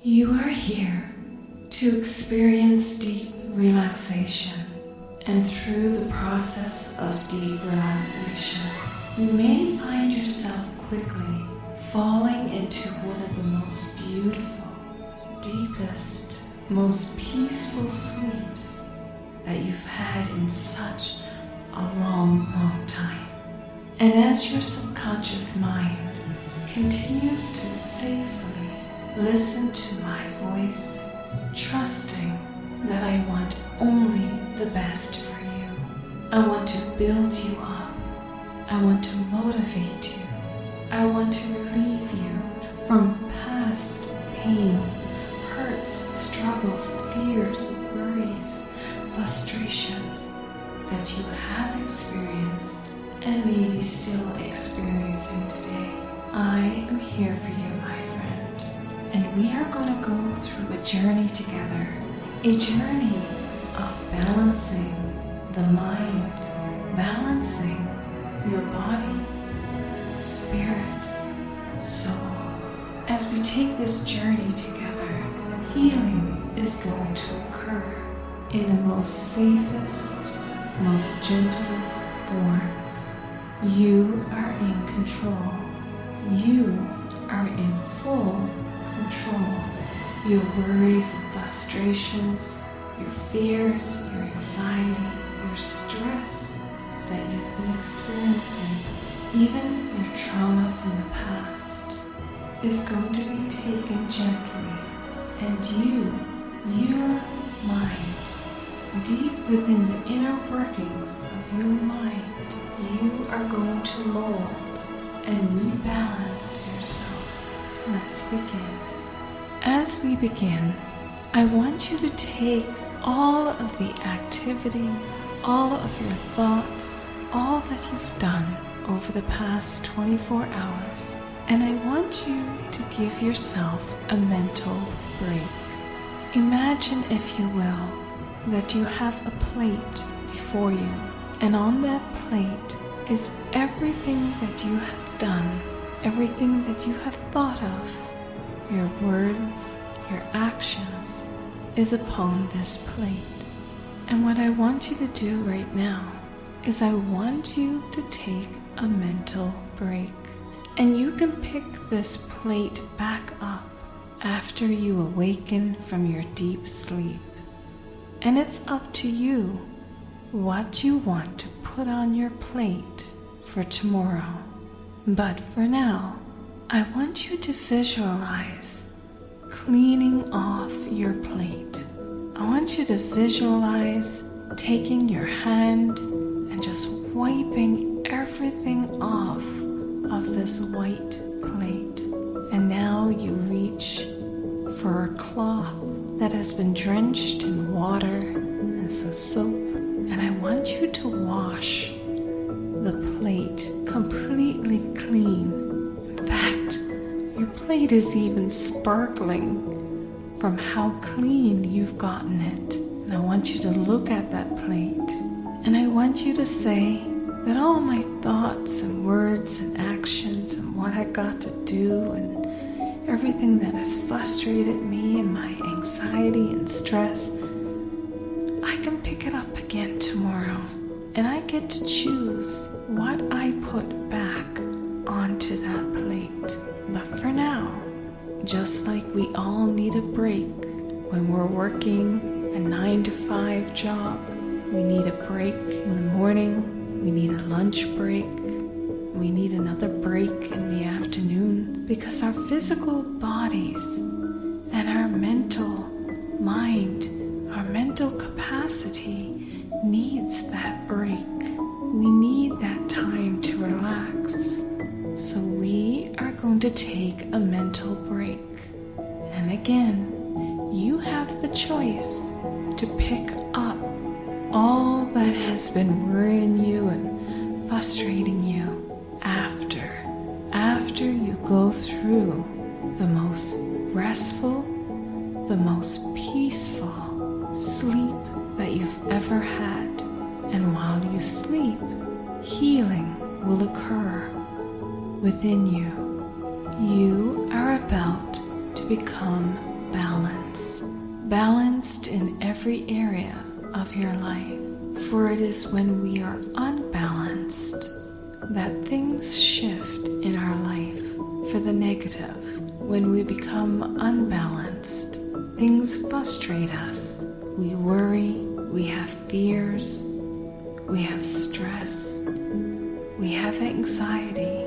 You are here to experience deep relaxation, and through the process of deep relaxation, you may find yourself quickly falling into one of the most beautiful, deepest, most peaceful sleeps that you've had in such a long time. And as your subconscious mind continues to safely listen to my voice, trusting that I want only the best for you. I want to build you up. I want to motivate you. I want to relieve you from past pain, hurts, struggles, fears, worries, frustrations that you have experienced and may be still experiencing today. I am here for you, my friend, and we are going to go through a journey together, a journey of balancing the mind, balancing your body, spirit, soul. As we take this journey together, healing is going to occur in the most safest, most gentlest forms. You are in control. You are in full control. Your worries and frustrations, your fears, your anxiety, your stress that you've been experiencing, even your trauma from the past, is going to be taken gently, and your mind, deep within the inner workings of your mind, you are going to mold and rebalance yourself. Let's begin. As we begin, I want you to take all of the activities, all of your thoughts, all that you've done over the past 24 hours, and I want you to give yourself a mental break. Imagine, if you will, that you have a plate before you, and on that plate is everything that you have done, everything that you have thought of, your words, your actions is upon this plate. And what I want you to do right now is I want you to take a mental break. And you can pick this plate back up after you awaken from your deep sleep. And it's up to you what you want to put on your plate for tomorrow. But for now, I want you to visualize cleaning off your plate. I want you to visualize taking your hand and just wiping everything off of this white plate. And now you reach for a cloth that has been drenched in water and some soap, and I want you to wash the plate completely clean. In fact, your plate is even sparkling from how clean you've gotten it. And I want you to look at that plate, and I want you to say that all my thoughts and words and actions and what I got to do and everything that has frustrated me and my anxiety and stress, I can pick it up again tomorrow, and I get to choose what I put back onto that plate. But for now, just like we all need a break when we're working a 9-to-5 job, we need a break in the morning, we need a lunch break, we need another break in the afternoon, because our physical bodies and our mental mind, our mental capacity needs that break. We need that time to relax. So we are going to take a mental break. And again, you have the choice to pick up all that has been worrying you and frustrating you after you go through the most restful, the most peaceful sleep that you've ever had. And while you sleep, healing will occur within you. You are about to become balanced in every area of your life. For it is when we are unbalanced that things shift in our life for the negative. When we become unbalanced, things frustrate us. We worry, we have fears, we have stress, we have anxiety.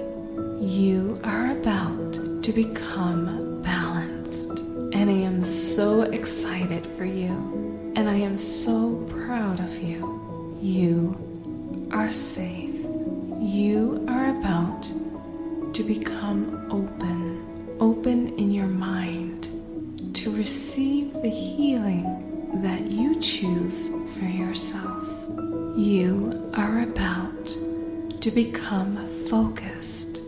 You are about to become balanced, and I am so excited for you, and I am so proud of you. You are safe. You are about to become open in your mind to receive the healing that you choose for yourself. You are about to become focused,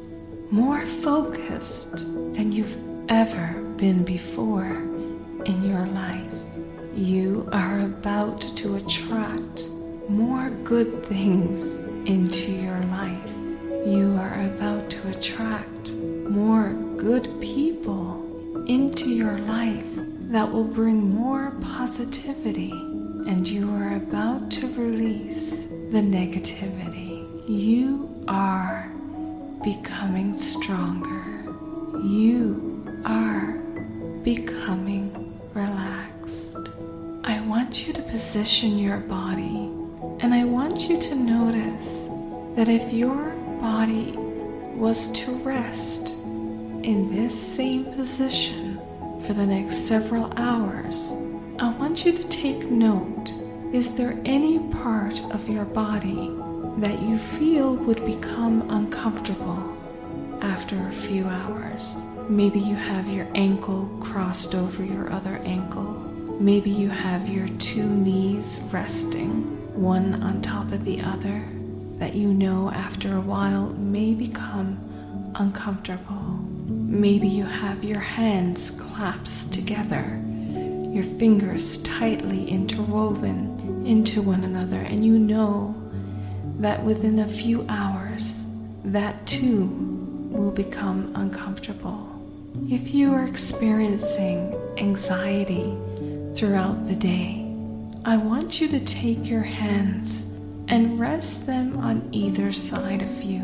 more focused than you've ever been before in your life. You are about to attract more good things into your life. You are about to attract more good people into your life that will bring more positivity, and you are about to release the negativity. You are becoming stronger. You are becoming relaxed. I want you to position your body, and I want you to notice that if your body was to rest in this same position for the next several hours, I want you to take note. Is there any part of your body that you feel would become uncomfortable after a few hours? Maybe you have your ankle crossed over your other ankle. Maybe you have your two knees resting, one on top of the other, that you know after a while may become uncomfortable. Maybe you have your hands clasped together, your fingers tightly interwoven into one another, and you know that within a few hours, that too will become uncomfortable. If you are experiencing anxiety throughout the day, I want you to take your hands and rest them on either side of you.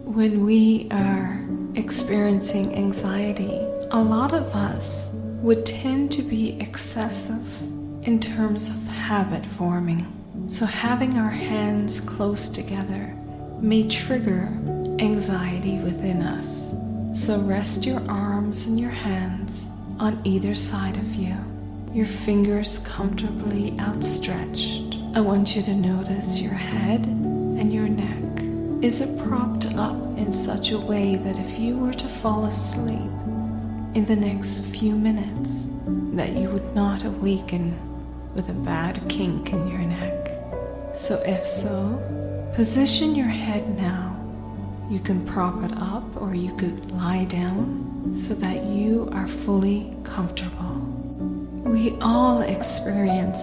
When we are experiencing anxiety, a lot of us would tend to be excessive in terms of habit forming. So having our hands close together may trigger anxiety within us. So rest your arms and your hands on either side of you, your fingers comfortably outstretched. I want you to notice your head and your neck. Is it propped up in such a way that if you were to fall asleep in the next few minutes, that you would not awaken with a bad kink in your neck? So if so, position your head now. You can prop it up or you could lie down so that you are fully comfortable. We all experience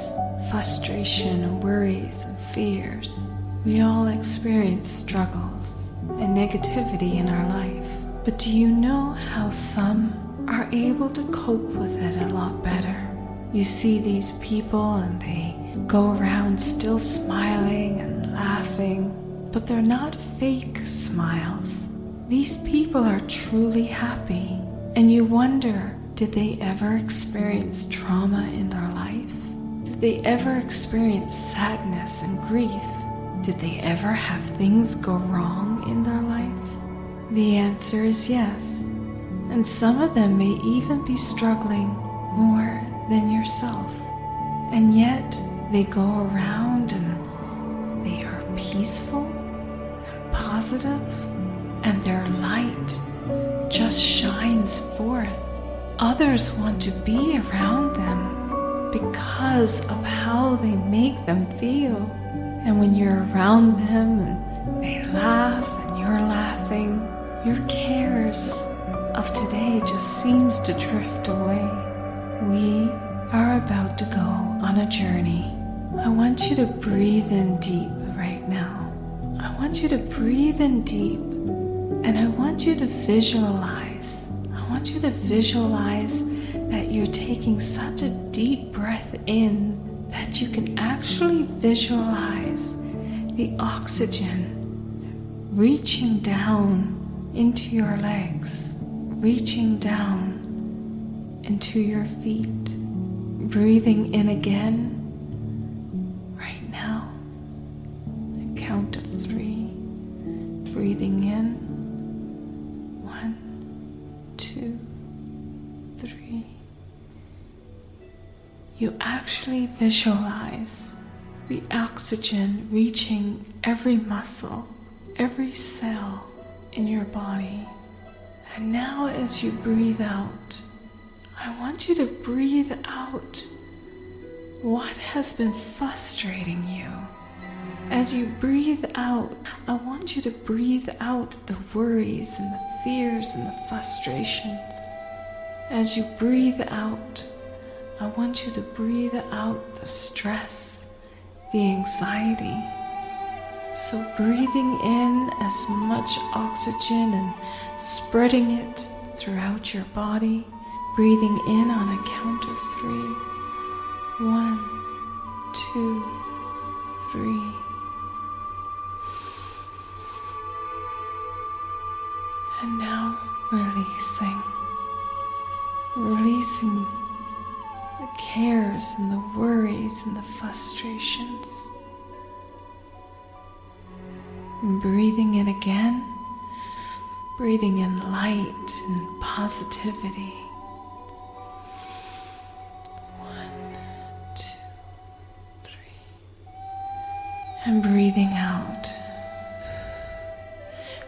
frustration, worries, and fears. We all experience struggles and negativity in our life. But do you know how some are able to cope with it a lot better? You see these people and they go around still smiling and laughing, but they're not fake smiles. These people are truly happy. And you wonder, did they ever experience trauma in their life? Did they ever experience sadness and grief? Did they ever have things go wrong in their life? The answer is yes. And some of them may even be struggling more than yourself. And yet they go around and they are peaceful and positive, and their light just shines forth. Others want to be around them because of how they make them feel. And when you're around them and they laugh and you're laughing, your cares of today just seems to drift away. We are about to go on a journey. I want you to breathe in deep right now. I want you to breathe in deep, and I want you to visualize. I want you to visualize that you're taking such a deep breath in that you can actually visualize the oxygen reaching down into your legs, reaching down into your feet. Breathing in again, right now. A count of 3. Breathing in. 1, 2, 3. You actually visualize the oxygen reaching every muscle, every cell in your body. And now as you breathe out, I want you to breathe out what has been frustrating you. As you breathe out, I want you to breathe out the worries and the fears and the frustrations. As you breathe out, I want you to breathe out the stress, the anxiety. So breathing in as much oxygen and spreading it throughout your body. Breathing in on a count of 3. 1, 2, 3. And now releasing. Releasing the cares and the worries and the frustrations. And breathing in again. Breathing in light and positivity. 1, 2, 3. And breathing out.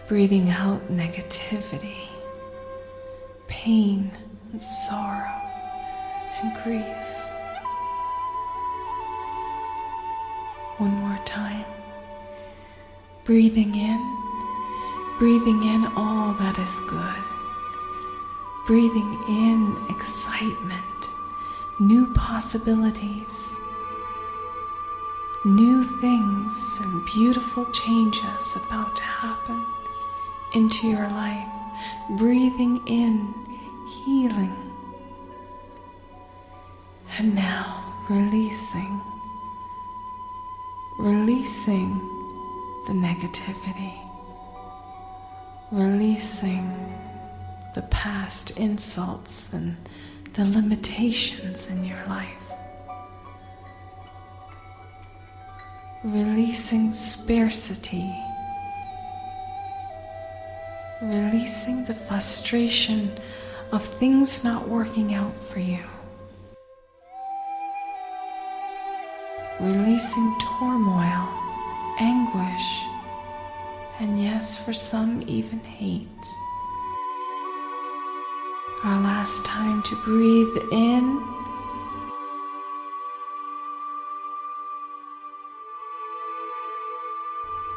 Breathing out negativity, pain and sorrow and grief. One more time. Breathing in all that is good. Breathing in excitement, new possibilities, new things and beautiful changes about to happen into your life. Breathing in healing. And now releasing the negativity. Releasing the past insults and the limitations in your life. Releasing scarcity. Releasing the frustration of things not working out for you. Releasing turmoil, anguish, and yes, for some even hate. Our last time to breathe in.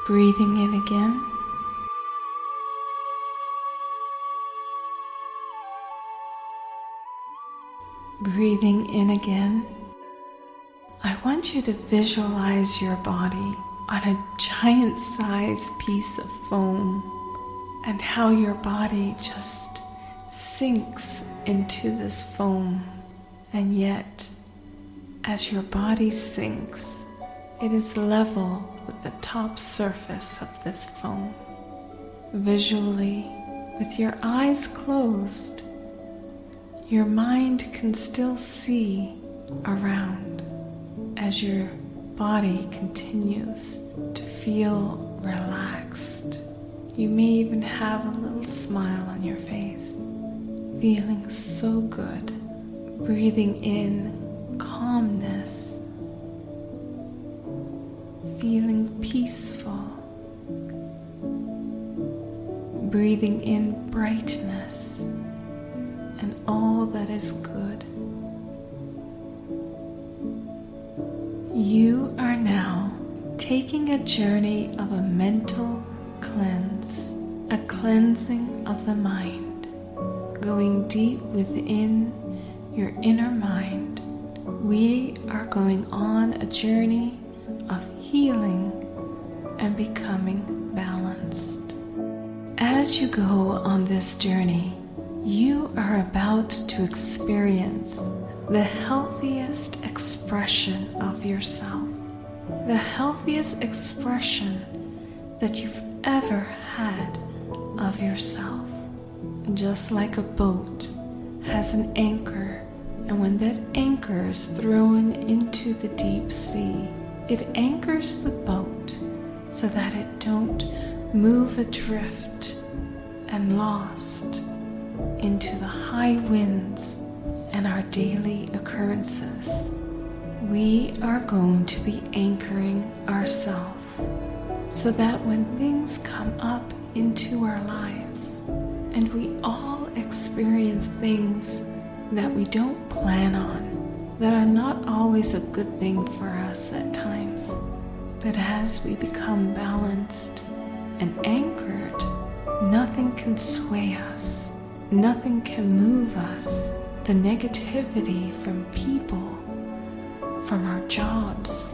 Breathing in again. Breathing in again. I want you to visualize your body on a giant-sized piece of foam and how your body just sinks into this foam. And yet, as your body sinks, it is level with the top surface of this foam. Visually, with your eyes closed, your mind can still see around as your body continues to feel relaxed. You may even have a little smile on your face, feeling so good. Breathing in calmness, feeling peaceful. Breathing in brightness and all that is good. You are now taking a journey of a mental cleanse, a cleansing of the mind, going deep within your inner mind. We are going on a journey of healing and becoming balanced. As you go on this journey, You are about to experience the healthiest expression of yourself, the healthiest expression that you've ever had of yourself. Just like a boat has an anchor, and when that anchor is thrown into the deep sea, it anchors the boat so that it don't move adrift and lost into the high winds and our daily occurrences. We are going to be anchoring ourselves so that when things come up into our lives, and we all experience things that we don't plan on, that are not always a good thing for us at times. But as we become balanced and anchored, nothing can sway us, nothing can move us. The negativity from people, from our jobs,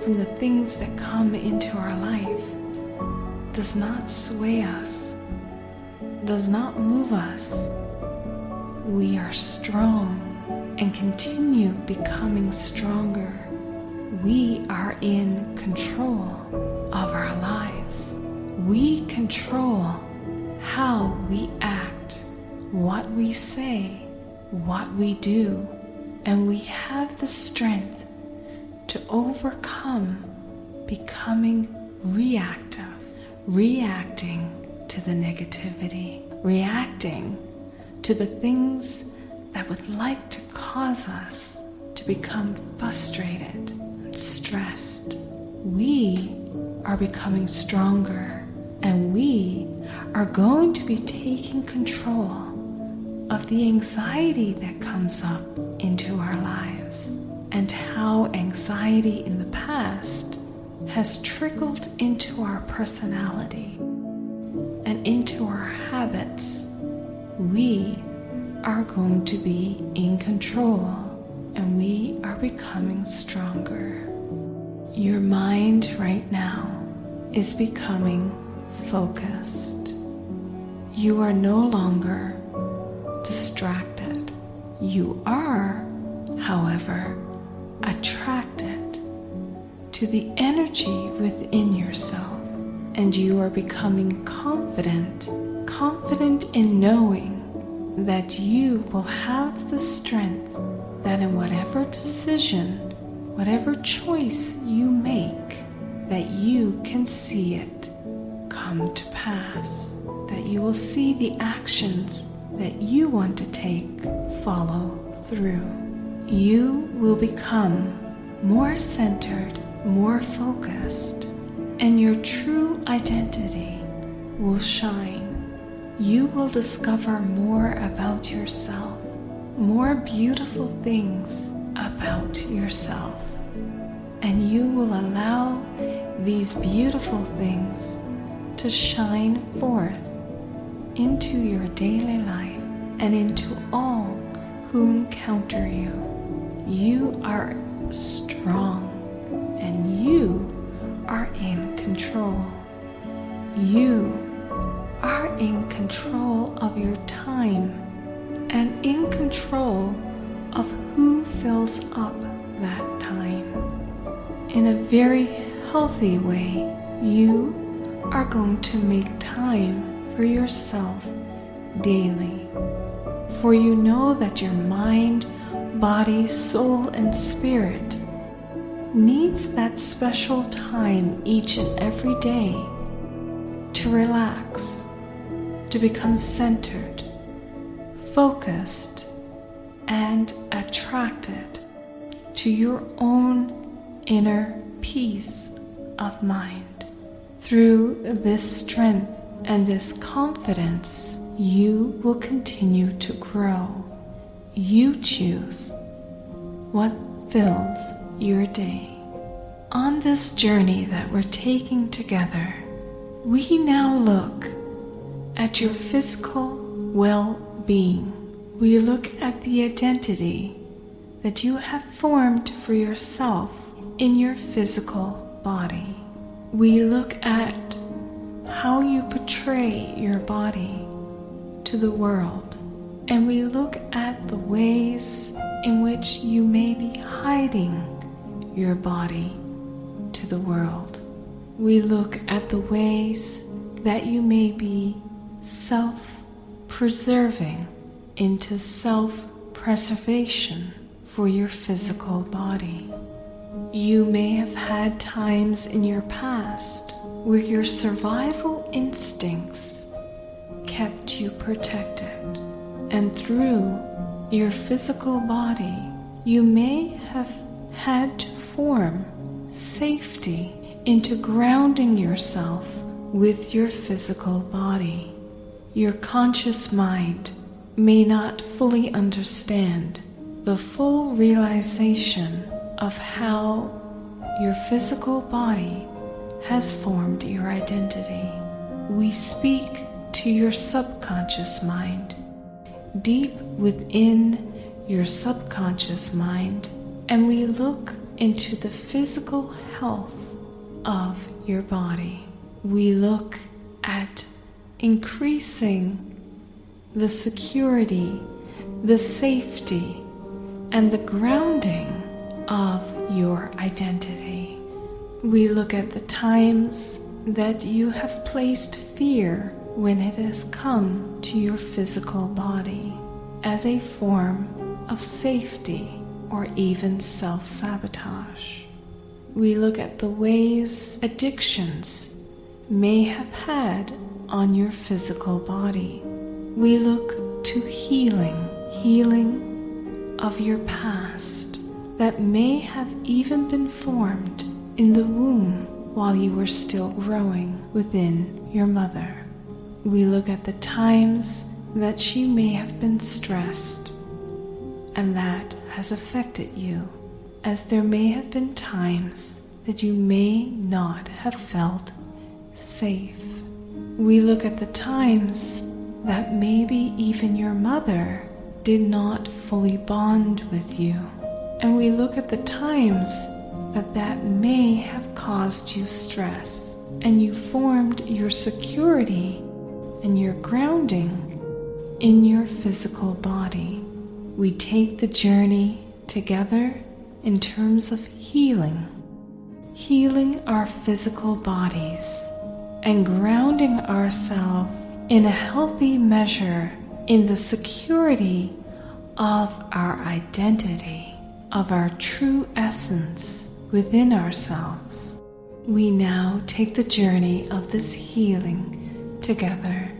from the things that come into our life does not sway us, does not move us. We are strong and continue becoming stronger. We are in control of our lives. We control how we act, what we say, what we do, and we have the strength to overcome becoming reactive, reacting to the negativity, reacting to the things that would like to cause us to become frustrated and stressed. We are becoming stronger, and we are going to be taking control of the anxiety that comes up into our lives, and how anxiety in the past has trickled into our personality and into our habits. We are going to be in control, and we are becoming stronger. Your mind right now is becoming focused. You are no longer distracted. You are, however, attracted to the energy within yourself, and you are becoming confident in knowing that you will have the strength that in whatever decision, whatever choice you make, that you can see it come to pass, that you will see the actions that you want to take follow through. You will become more centered, more focused, and your true identity will shine. You will discover more about yourself, more beautiful things about yourself, and you will allow these beautiful things to shine forth into your daily life and into all who encounter you. You are strong, and you are in control. You are in control of your time and in control of who fills up that time. In a very healthy way, you are going to make time for yourself daily. For you know that your mind, body, soul, and spirit needs that special time each and every day to relax, to become centered, focused, and attracted to your own inner peace of mind. Through this strength and this confidence, you will continue to grow. You choose what fills your day. On this journey that we're taking together, we now look at your physical well-being. We look at the identity that you have formed for yourself in your physical body. We look at how you portray your body to the world, and we look at the ways in which you may be hiding your body to the world. We look at the ways that you may be self-preserving into self-preservation for your physical body. You may have had times in your past where your survival instincts kept you protected, and through your physical body, you may have had to form safety into grounding yourself with your physical body. Your conscious mind may not fully understand the full realization of how your physical body has formed your identity. We speak to your subconscious mind, deep within your subconscious mind, and we look into the physical health of your body. We look at increasing the security, the safety, and the grounding of your identity. We look at the times that you have placed fear when it has come to your physical body as a form of safety or even self-sabotage. We look at the ways addictions may have had on your physical body. We look to healing of your past that may have even been formed in the womb while you were still growing within your mother. We look at the times that she may have been stressed, and that has affected you, as there may have been times that you may not have felt safe. We look at the times that maybe even your mother did not fully bond with you, and we look at the times that may have caused you stress, and you formed your security and your grounding in your physical body. We take the journey together in terms of healing our physical bodies and grounding ourselves in a healthy measure in the security of our identity, of our true essence within ourselves. We now take the journey of this healing together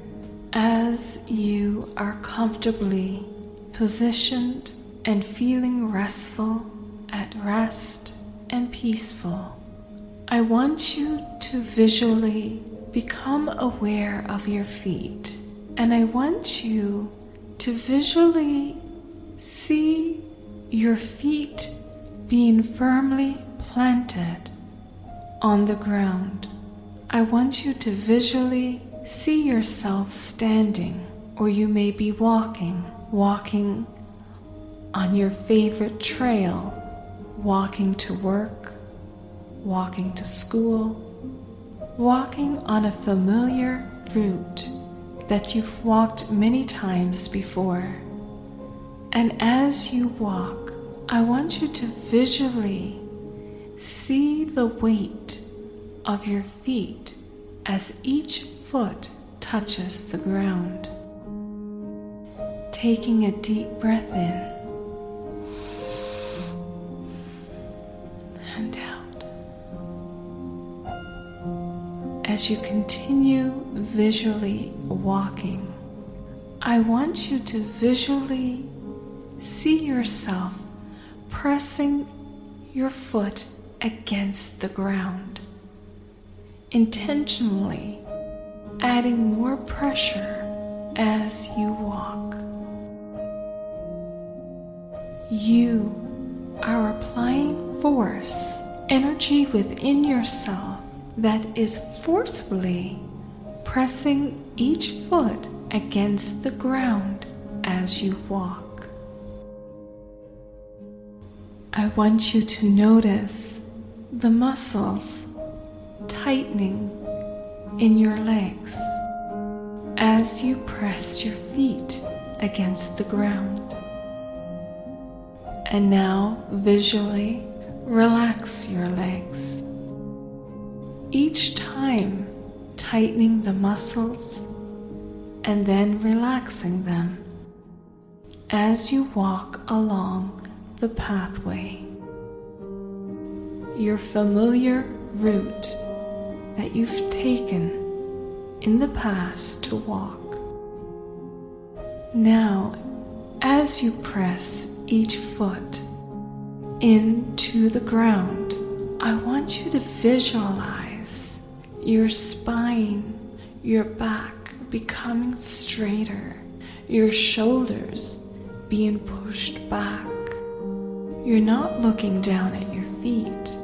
as you are comfortably positioned and feeling restful, at rest and peaceful. I want you to visually become aware of your feet, and I want you to visually see your feet being firmly planted on the ground. I want you to visually see yourself standing, or you may be walking on your favorite trail, walking to work, walking to school, walking on a familiar route that you've walked many times before. And as you walk, I want you to visually see the weight of your feet as each foot touches the ground. Taking a deep breath in and out. As you continue visually walking, I want you to visually see yourself pressing your foot against the ground, intentionally adding more pressure as you walk. You are applying force, energy within yourself that is forcefully pressing each foot against the ground as you walk. I want you to notice the muscles tightening in your legs as you press your feet against the ground. And now visually relax your legs, each time tightening the muscles and then relaxing them as you walk along the pathway, your familiar route that you've taken in the past to walk. Now, as you press each foot into the ground, I want you to visualize your spine, your back becoming straighter, your shoulders being pushed back. You're not looking down at your feet.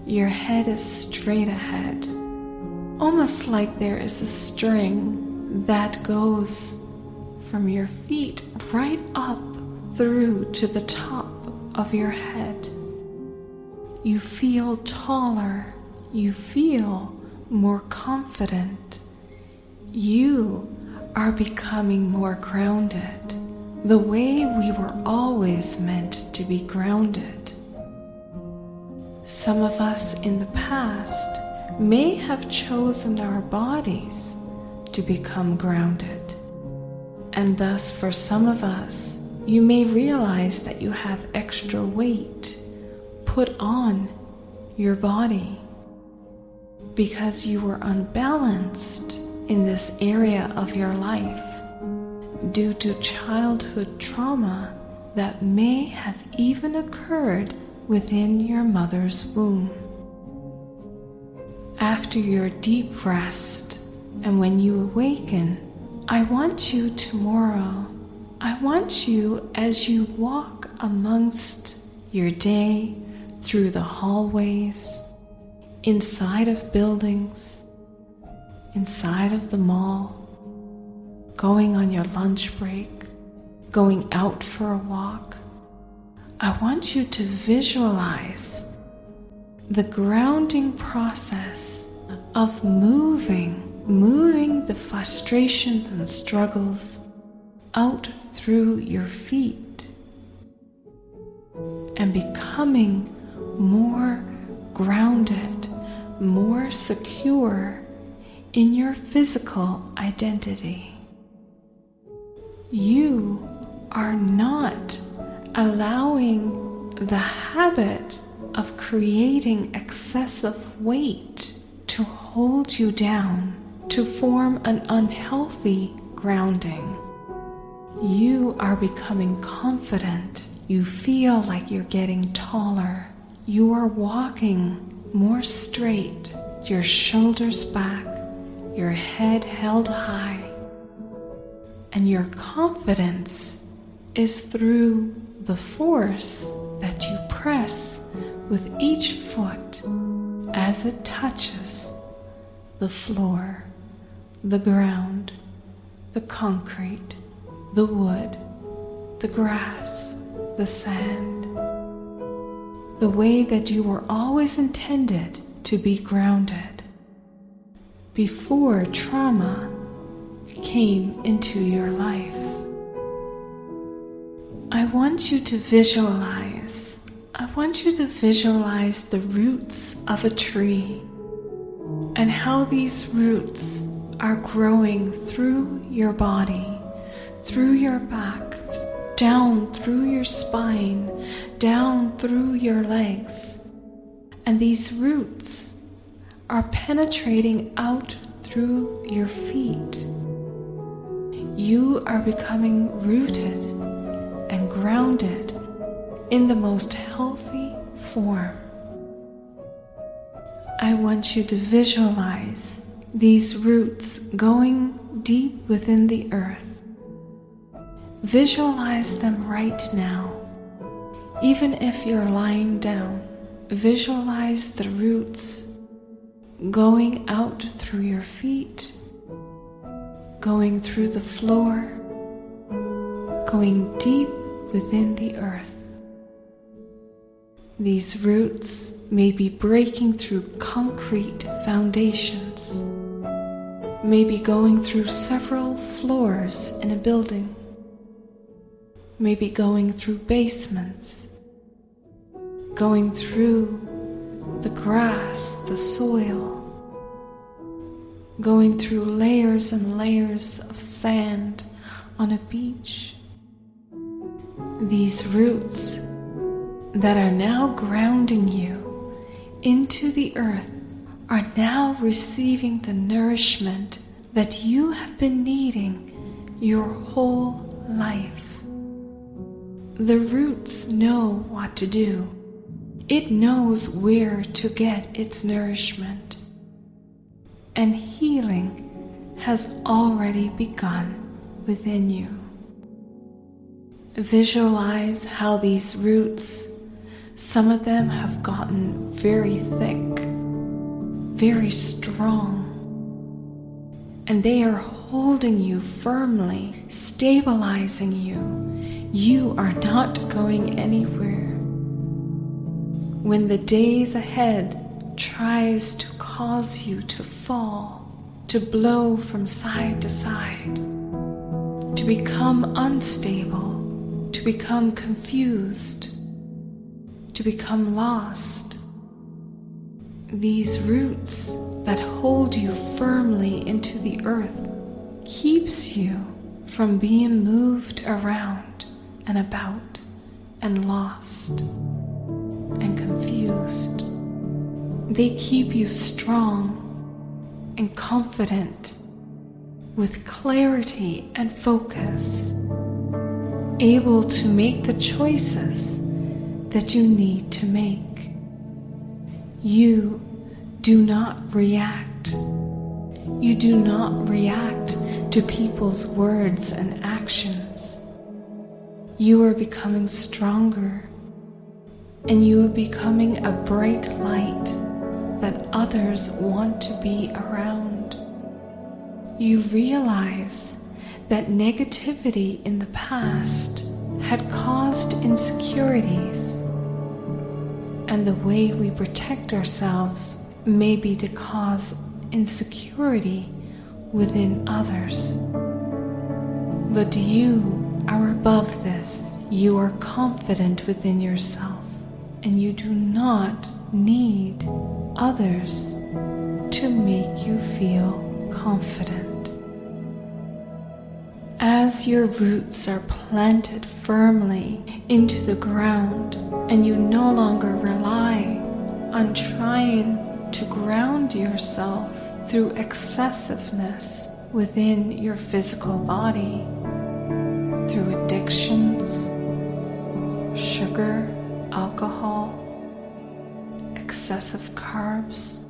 Your head is straight ahead, almost like there is a string that goes from your feet right up through to the top of your head. You feel taller. You feel more confident. You are becoming more grounded, the way we were always meant to be grounded. Some of us in the past may have chosen our bodies to become grounded, and thus for some of us, you may realize that you have extra weight put on your body because you were unbalanced in this area of your life due to childhood trauma that may have even occurred within your mother's womb. After your deep rest and when you awaken, I want you tomorrow, as you walk amongst your day through the hallways, inside of buildings, inside of the mall, going on your lunch break, going out for a walk, I want you to visualize the grounding process of moving the frustrations and struggles out through your feet and becoming more grounded, more secure in your physical identity. You are not allowing the habit of creating excessive weight to hold you down, to form an unhealthy grounding. You are becoming confident. You feel like you're getting taller. You are walking more straight, your shoulders back, your head held high, and your confidence is through the force that you press with each foot as it touches the floor, the ground, the concrete, the wood, the grass, the sand, the way that you were always intended to be grounded before trauma came into your life. I want you to visualize the roots of a tree and how these roots are growing through your body, through your back, down through your spine, down through your legs. And these roots are penetrating out through your feet. You are becoming rooted and grounded in the most healthy form. I want you to visualize these roots going deep within the earth. Visualize them right now. Even if you're lying down, visualize the roots going out through your feet, going through the floor, going deep within the earth. These roots may be breaking through concrete foundations, may be going through several floors in a building, maybe going through basements, going through the grass, the soil, going through layers and layers of sand on a beach. These roots that are now grounding you into the earth are now receiving the nourishment that you have been needing your whole life. The roots know what to do. It knows where to get its nourishment. And healing has already begun within you. Visualize how these roots, some of them have gotten very thick, very strong, and they are holding you firmly, stabilizing you. You are not going anywhere. When the days ahead tries to cause you to fall, to blow from side to side, to become unstable, to become confused, to become lost, these roots that hold you firmly into the earth keeps you from being moved around and about and lost and confused. They keep you strong and confident, with clarity and focus, able to make the choices that you need to make. You do not react. You do not react to people's words and actions. You are becoming stronger, and you are becoming a bright light that others want to be around. You realize that negativity in the past had caused insecurities, and the way we protect ourselves may be to cause insecurity within others. But you are above this. You are confident within yourself, and you do not need others to make you feel confident. As your roots are planted firmly into the ground, and you no longer rely on trying to ground yourself through excessiveness within your physical body, through addictions, sugar, alcohol, excessive carbs,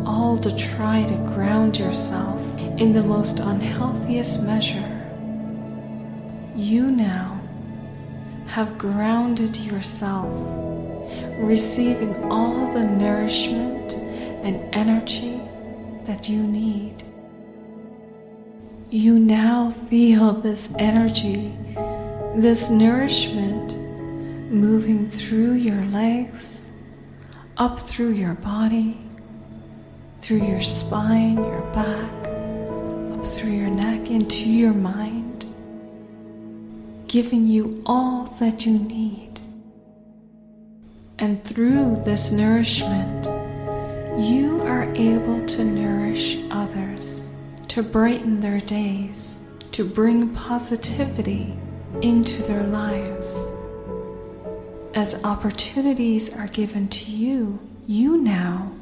all to try to ground yourself in the most unhealthiest measure. You now have grounded yourself, receiving all the nourishment and energy that you need. You now feel this energy, this nourishment moving through your legs, up through your body, through your spine, your back, up through your neck, into your mind, giving you all that you need. And through this nourishment, you are able to nourish others, to brighten their days, to bring positivity into their lives. As opportunities are given to you, you now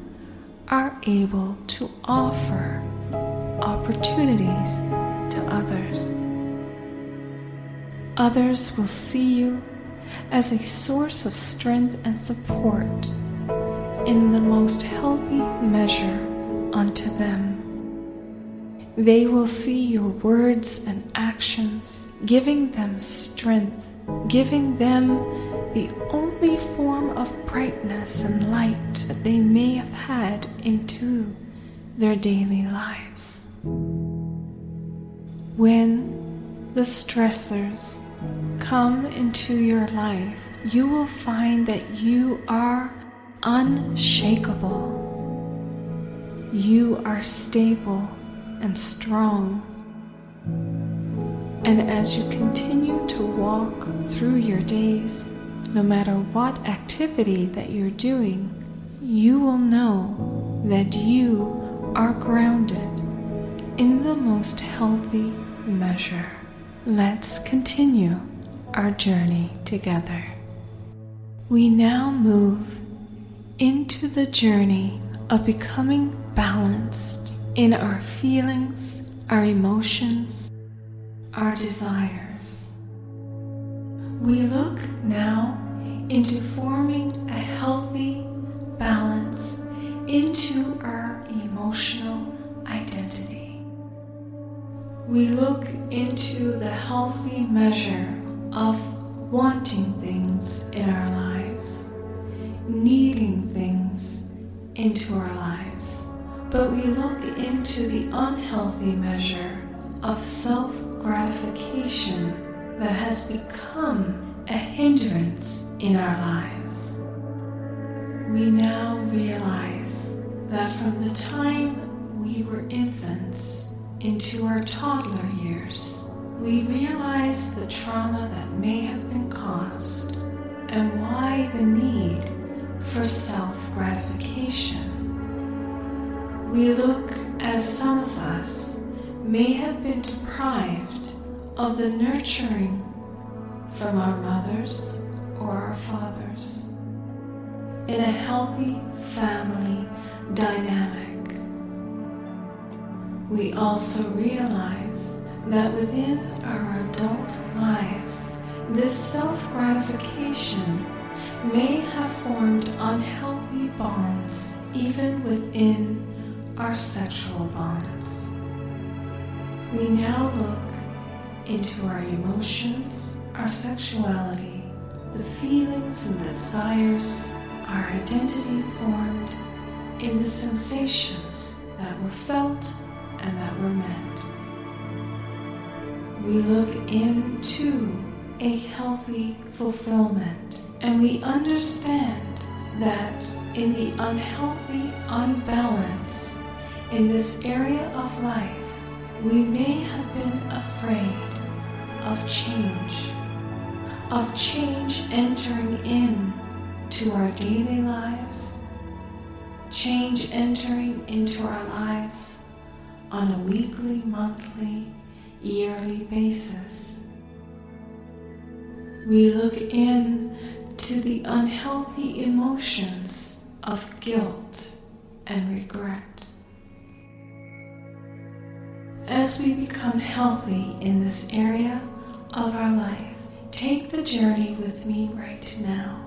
are able to offer opportunities to others. Others will see you as a source of strength and support in the most healthy measure unto them. They will see your words and actions giving them strength, giving them the only form of brightness and light that they may have had into their daily lives. When the stressors come into your life, you will find that you are unshakable. You are stable and strong. And as you continue to walk through your days, no matter what activity that you're doing, you will know that you are grounded in the most healthy measure. Let's continue our journey together. We now move into the journey of becoming balanced in our feelings, our emotions, our desires. We look now into forming a healthy balance into our emotional identity. We look into the healthy measure of wanting things in our lives, needing things into our lives. But we look into the unhealthy measure of self-gratification that has become a hindrance in our lives. We now realize that from the time we were infants into our toddler years, we realize the trauma that may have been caused and why the need for self-gratification. We look as some of us may have been deprived of the nurturing from our mothers or our fathers in a healthy family dynamic. We also realize that within our adult lives, this self-gratification may have formed unhealthy bonds even within our sexual bonds. We now look into our emotions, our sexuality, the feelings and desires, our identity formed in the sensations that were felt and that were met. We look into a healthy fulfillment, and we understand that in the unhealthy unbalance in this area of life, we may have been afraid of change entering in to our daily lives, change entering into our lives on a weekly, monthly, yearly basis. We look in to the unhealthy emotions of guilt and regret. As we become healthy in this area of our life, take the journey with me right now.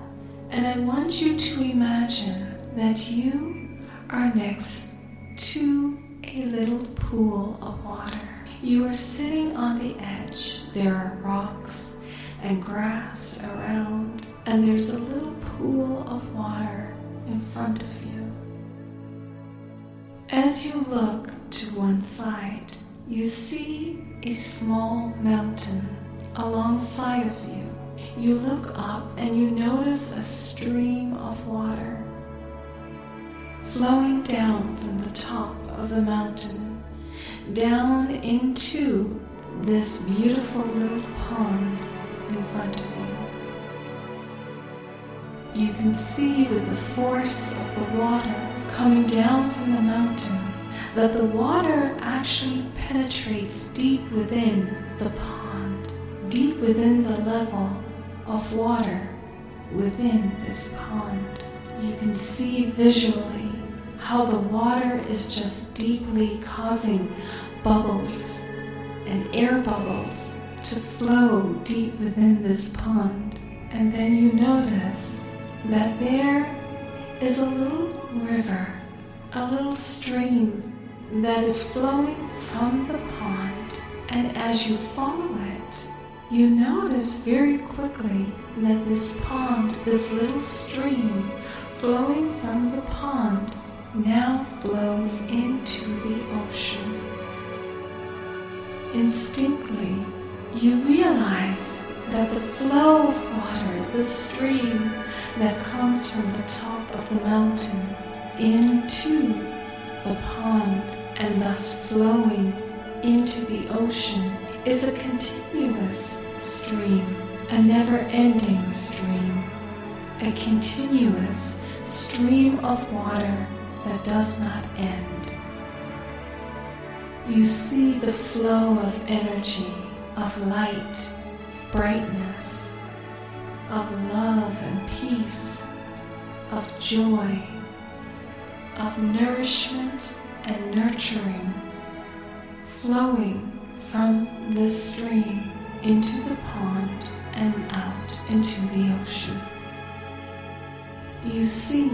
And I want you to imagine that you are next to a little pool of water. You are sitting on the edge. There are rocks and grass around, and there's a little pool of water in front of you. As you look to one side, you see a small mountain alongside of you. You look up and you notice a stream of water flowing down from the top of the mountain down into this beautiful little pond in front of you. You can see with the force of the water coming down from the mountain that the water actually penetrates deep within the pond, deep within the level of water within this pond. You can see visually how the water is just deeply causing bubbles and air bubbles to flow deep within this pond. And then you notice that there is a little river, a little stream that is flowing from the pond. And as you follow it, you notice very quickly that this pond, this little stream flowing from the pond, now flows into the ocean. Instinctively, you realize that the flow of water, the stream that comes from the top of the mountain into the pond and thus flowing into the ocean, is a continuous stream, a never-ending stream, a continuous stream of water that does not end. You see the flow of energy, of light, brightness, of love and peace, of joy, of nourishment and nurturing, flowing from this stream into the pond and out into the ocean. You see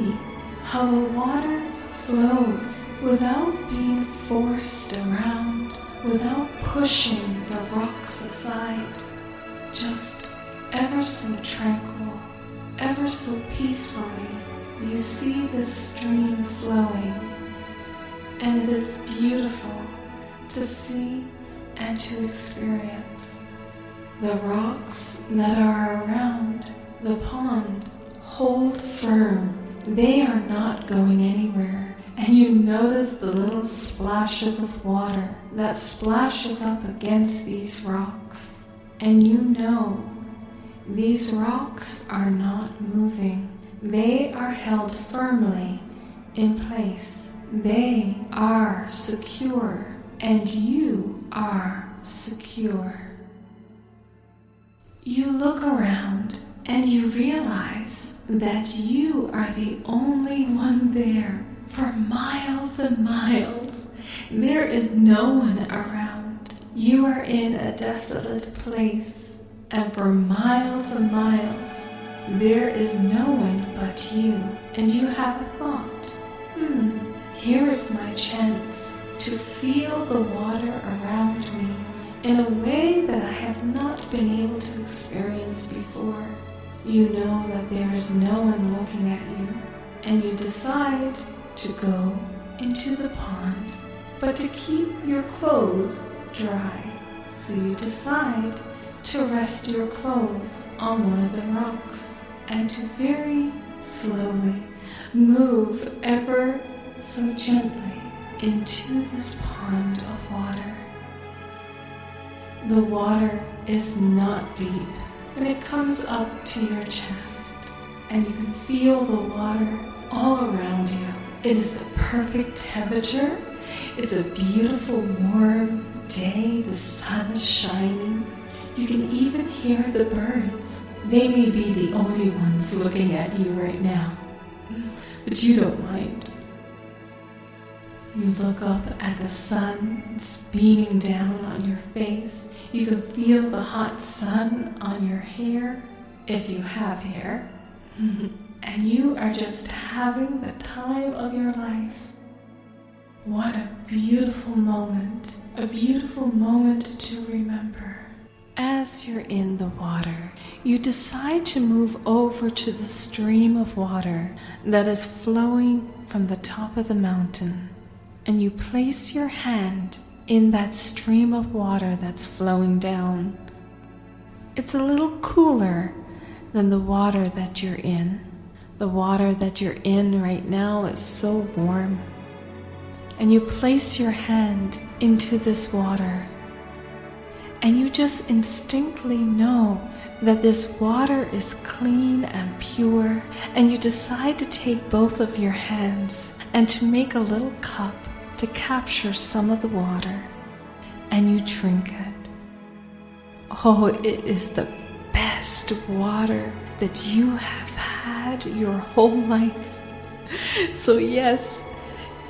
how the water flows without being forced around, without pushing the rocks aside, just ever so tranquil, ever so peacefully. You see this stream flowing, and it is beautiful to see and to experience. The rocks that are around the pond hold firm. They are not going anywhere. And you notice the little splashes of water that splashes up against these rocks. And you know these rocks are not moving. They are held firmly in place. They are secure, and you are secure. You look around and you realize that you are the only one there for miles and miles. There is no one around. You are in a desolate place, and for miles and miles, there is no one but you. And you have a thought, here is my chance to feel the water around me in a way that I have not been able to experience before. You know that there is no one looking at you, and you decide to go into the pond, but to keep your clothes dry. So you decide to rest your clothes on one of the rocks and to very slowly move ever so gently into this pond of water. The water is not deep, and it comes up to your chest, and you can feel the water all around you. It is the perfect temperature. It's a beautiful warm day. The sun is shining. You can even hear the birds. They may be the only ones looking at you right now, but you don't mind. You look up at the sun. It's beaming down on your face. You can feel the hot sun on your hair, if you have hair. And you are just having the time of your life. What a beautiful moment to remember. As you're in the water, you decide to move over to the stream of water that is flowing from the top of the mountain. And you place your hand in that stream of water that's flowing down. It's a little cooler than the water that you're in. The water that you're in right now is so warm. And you place your hand into this water, and you just instinctively know that this water is clean and pure, and you decide to take both of your hands and to make a little cup to capture some of the water, and you drink it. Oh, it is the best water that you have had your whole life. So yes,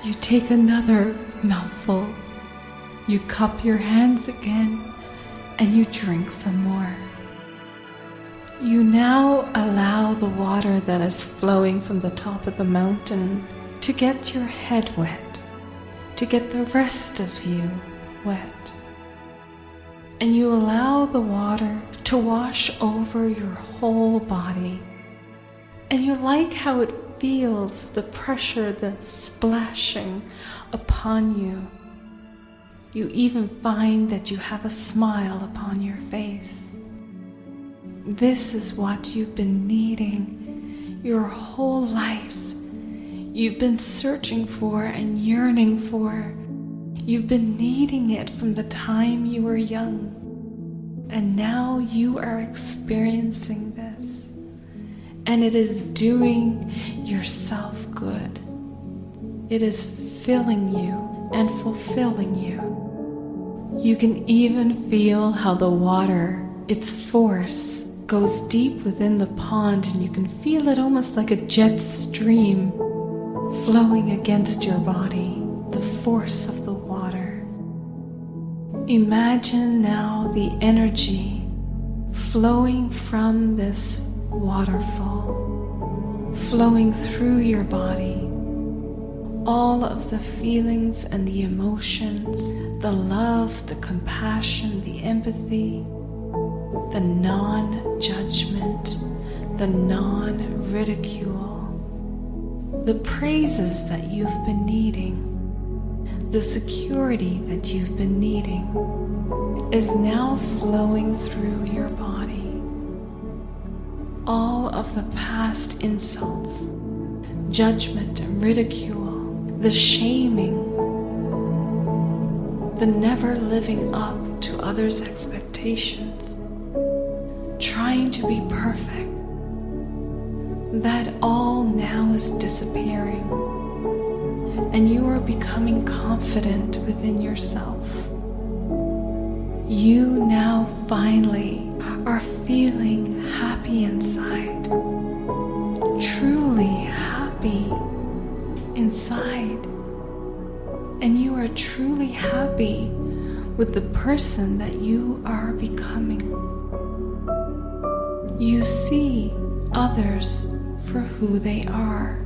you take another mouthful, you cup your hands again, and you drink some more. You now allow the water that is flowing from the top of the mountain to get your head wet, to get the rest of you wet. And you allow the water to wash over your whole body. And you like how it feels, the pressure, the splashing upon you. You even find that you have a smile upon your face. This is what you've been needing your whole life. You've been searching for and yearning for. You've been needing it from the time you were young. And now you are experiencing this, and it is doing yourself good. It is filling you and fulfilling you. You can even feel how the water, its force, goes deep within the pond, and you can feel it almost like a jet stream flowing against your body, the force of the water. Imagine now the energy flowing from this waterfall, flowing through your body. All of the feelings and the emotions, the love, the compassion, the empathy, the non-judgment, the non-ridicule, the praises that you've been needing, the security that you've been needing is now flowing through your body. All of the past insults, judgment and ridicule, the shaming, the never living up to others' expectations, trying to be perfect, that all now is disappearing, and you are becoming confident within yourself. You now finally are feeling happy inside, truly happy inside, and you are truly happy with the person that you are becoming. You see others for who they are.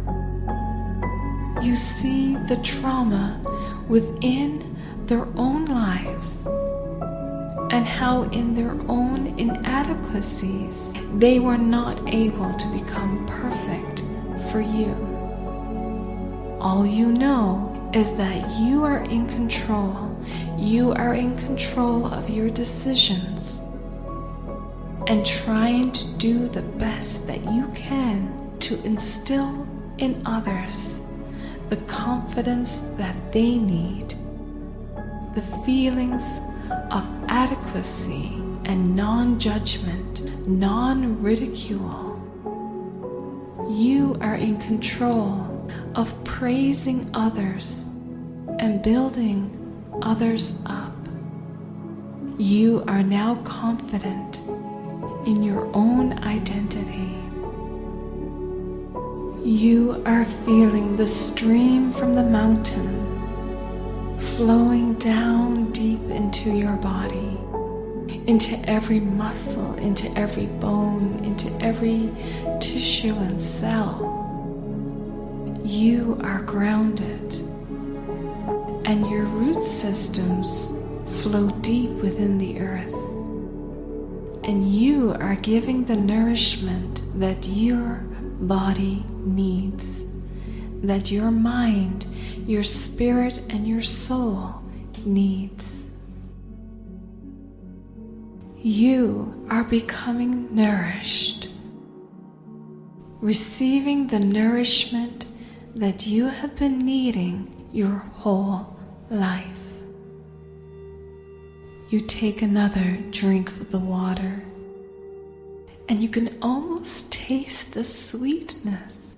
You see the trauma within their own lives and how in their own inadequacies they were not able to become perfect for you. All you know is that you are in control. You are in control of your decisions and trying to do the best that you can to instill in others the confidence that they need, the feelings of adequacy and non-judgment, non-ridicule. You are in control of praising others and building others up. You are now confident in your own identity. You are feeling the stream from the mountain flowing down deep into your body, into every muscle, into every bone, into every tissue and cell. You are grounded, and your root systems flow deep within the earth, and you are giving the nourishment that your body needs, that your mind, your spirit, and your soul needs. You are becoming nourished, receiving the nourishment that you have been needing your whole life. You take another drink of the water, and you can almost taste the sweetness.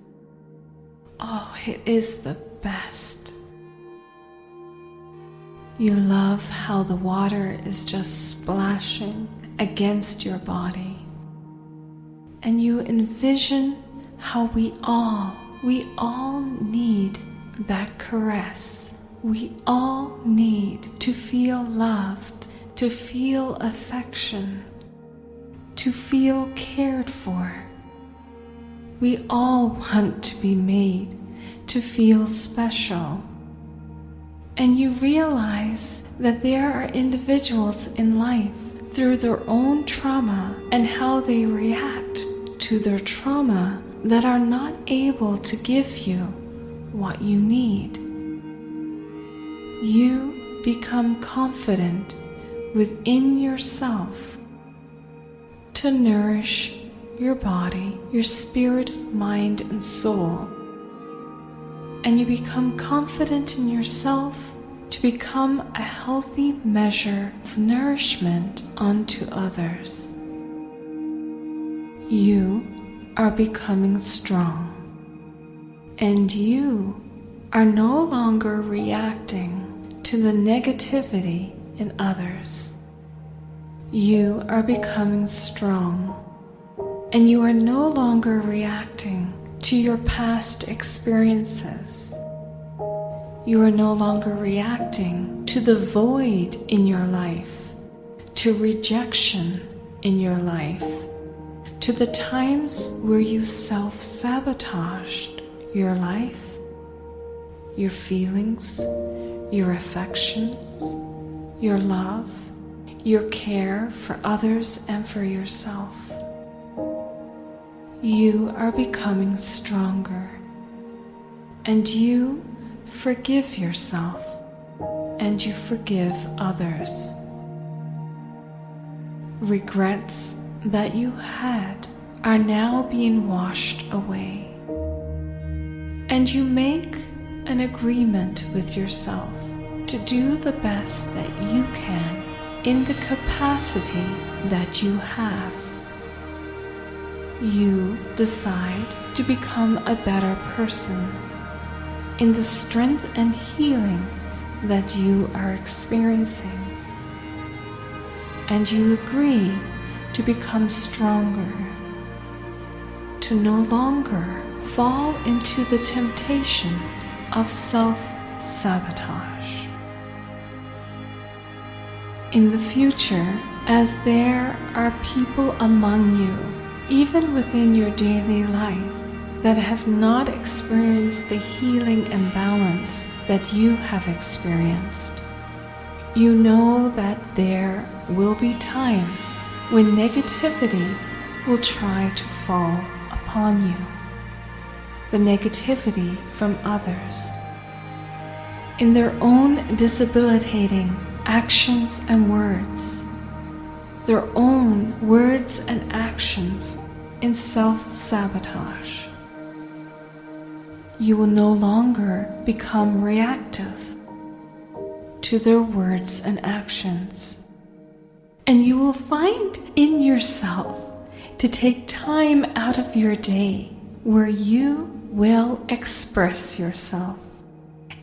Oh, it is the best. You love how the water is just splashing against your body. And you envision how we all need that caress. We all need to feel loved, to feel affection, to feel cared for. We all want to be made to feel special. And you realize that there are individuals in life through their own trauma and how they react to their trauma that are not able to give you what you need. You become confident within yourself to nourish your body, your spirit, mind, and soul. And you become confident in yourself to to become a healthy measure of nourishment unto others. You are becoming strong, and you are no longer reacting to the negativity in others. You are becoming strong, and you are no longer reacting to your past experiences. You are no longer reacting to the void in your life, to rejection in your life, to the times where you self-sabotaged your life, your feelings, your affections, your love, your care for others and for yourself. You are becoming stronger, and you forgive yourself, and you forgive others. Regrets that you had are now being washed away, and you make an agreement with yourself to do the best that you can in the capacity that you have. You decide to become a better person in the strength and healing that you are experiencing, and you agree to become stronger, to no longer fall into the temptation of self-sabotage. In the future, as there are people among you, even within your daily life, that have not experienced the healing and balance that you have experienced, you know that there will be times when negativity will try to fall upon you. The negativity from others, in their own debilitating actions and words, their own words and actions in self-sabotage. You will no longer become reactive to their words and actions, and you will find in yourself to take time out of your day where you will express yourself.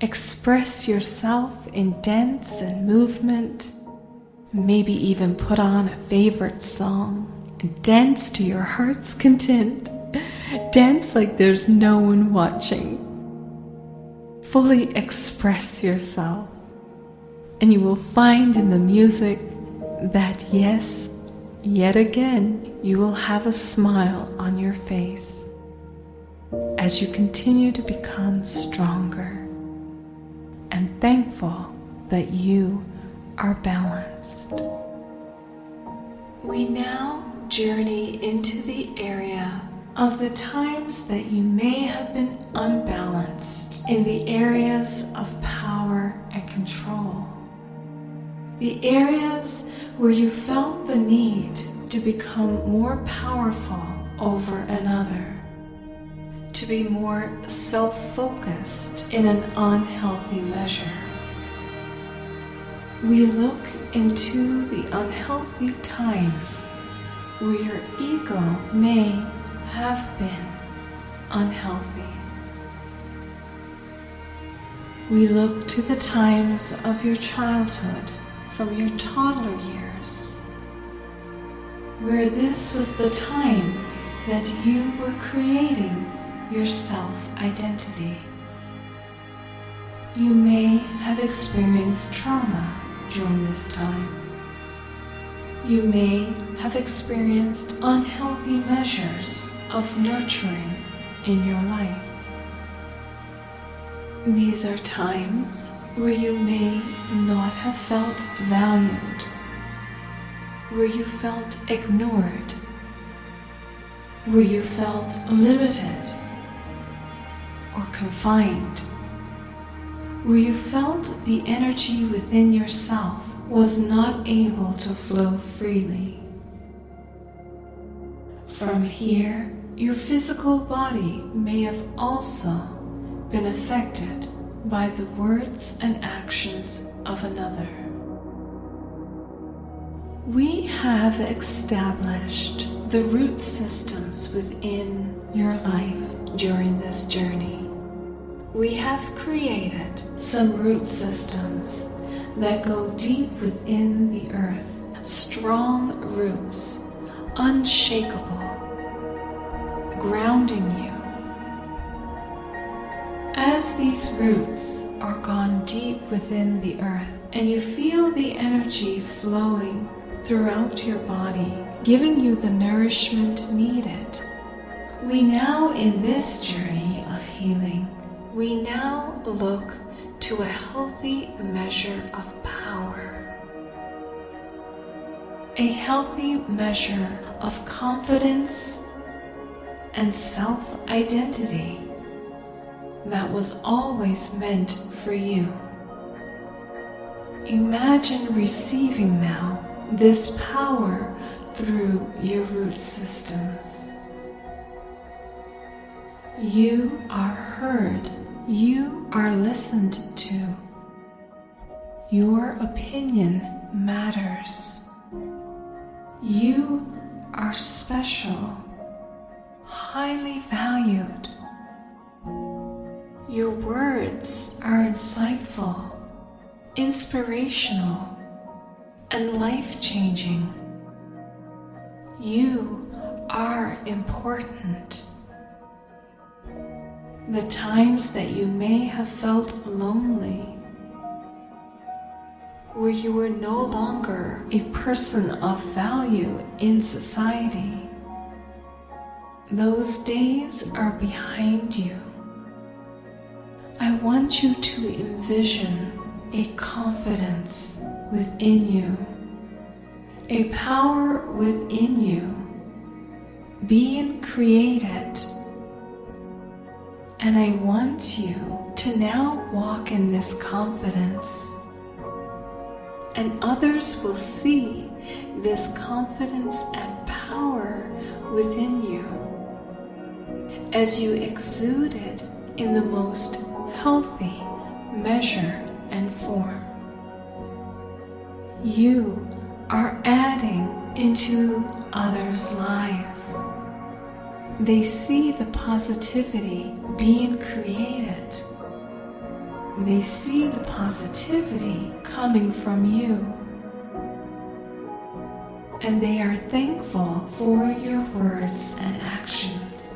Express yourself in dance and movement, maybe even put on a favorite song and dance to your heart's content. Dance like there's no one watching. Fully express yourself, and you will find in the music that yes, yet again, you will have a smile on your face as you continue to become stronger and thankful that you are balanced. We now journey into the area of the times that you may have been unbalanced in the areas of power and control. The areas where you felt the need to become more powerful over another, to be more self-focused in an unhealthy measure. We look into the unhealthy times where your ego may have been unhealthy. We look to the times of your childhood, from your toddler years, where this was the time that you were creating your self-identity. You may have experienced trauma during this time. You may have experienced unhealthy measures of nurturing in your life. These are times where you may not have felt valued, where you felt ignored, where you felt limited or confined, where you felt the energy within yourself was not able to flow freely. From here, your physical body may have also been affected by the words and actions of another. We have established the root systems within your life during this journey. We have created some root systems that go deep within the earth, strong roots, unshakable, grounding you. As these roots are gone deep within the earth and you feel the energy flowing throughout your body, giving you the nourishment needed, we now, in this journey of healing, we now look to a healthy measure of power, a healthy measure of confidence and self-identity that was always meant for you. Imagine receiving now this power through your root systems. You are heard. You are listened to. Your opinion matters. You are special, highly valued. Your words are insightful, inspirational, and life-changing. You are important. The times that you may have felt lonely, where you were no longer a person of value in society, those days are behind you. I want you to envision a confidence within you, a power within you being created. And I want you to now walk in this confidence, and others will see this confidence and power within you as you exude it in the most healthy measure and form. You are adding into others' lives. They see the positivity being created. They see the positivity coming from you. And they are thankful for your words and actions.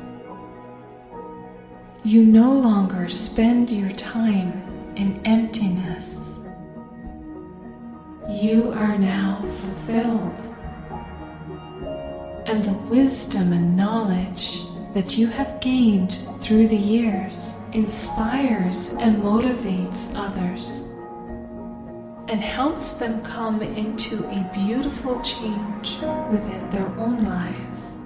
You no longer spend your time in emptiness. You are now fulfilled. And the wisdom and knowledge that you have gained through the years inspires and motivates others and helps them come into a beautiful change within their own lives.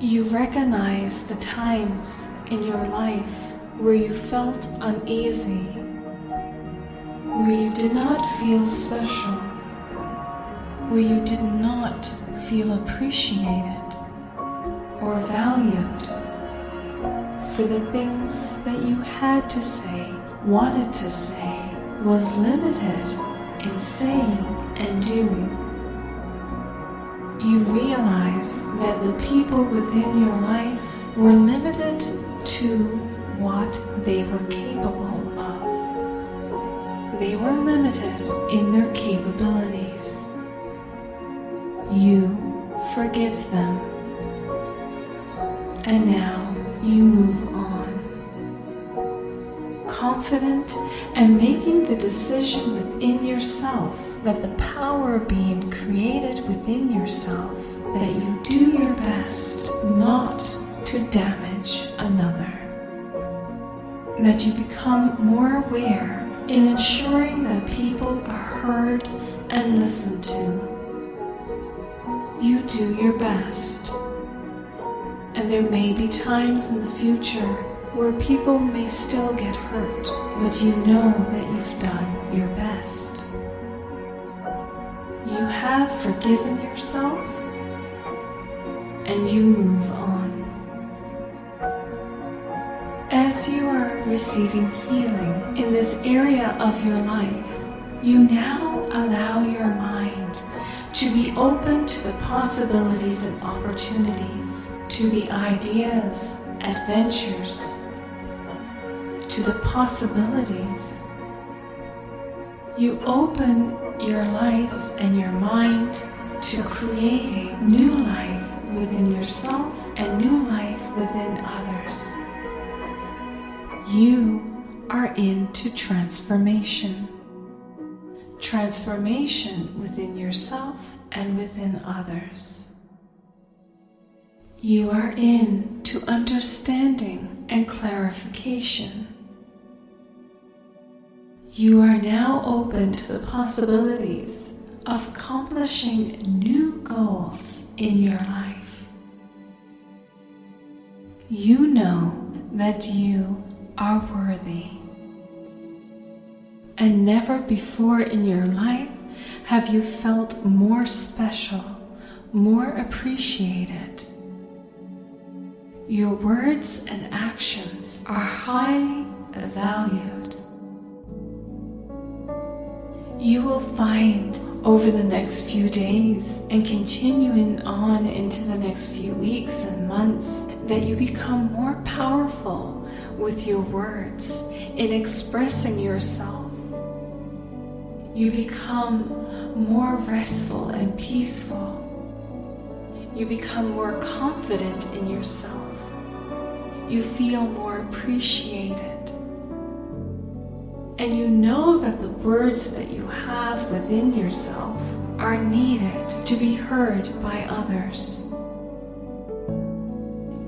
You recognize the times in your life where you felt uneasy, where you did not feel special, where you did not feel appreciated or valued for the things that you had to say, wanted to say, was limited in saying and doing. You realize that the people within your life were limited to what they were capable of. They were limited in their capabilities. You forgive them, and now you move on, confident and making the decision within yourself that the power being created within yourself, that you do your best not to damage another, that you become more aware in ensuring that people are heard and listened to. You do your best, and there may be times in the future where people may still get hurt, but you know that you've done your best. You have forgiven yourself, and you move on. As you are receiving healing in this area of your life, you now allow your mind to be open to the possibilities and opportunities, to the ideas, adventures, to the possibilities. You open your life and your mind to creating new life within yourself and new life within others. You are into transformation. Transformation within yourself and within others. You are into understanding and clarification. You are now open to the possibilities of accomplishing new goals in your life. You know that you are worthy. And never before in your life have you felt more special, more appreciated. Your words and actions are highly valued. You will find over the next few days and continuing on into the next few weeks and months that you become more powerful with your words in expressing yourself. You become more restful and peaceful. You become more confident in yourself. You feel more appreciated. And you know that the words that you have within yourself are needed to be heard by others.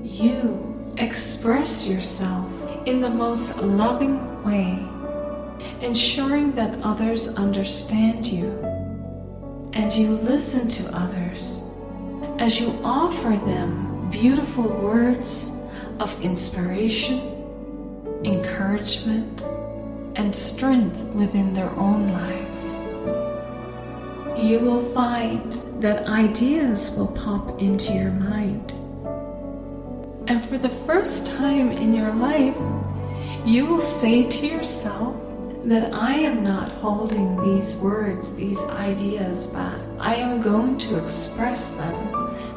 You express yourself in the most loving way, ensuring that others understand you, and you listen to others as you offer them beautiful words of inspiration, encouragement, and strength within their own lives. You will find that ideas will pop into your mind. And for the first time in your life, you will say to yourself that I am not holding these words, these ideas back. I am going to express them,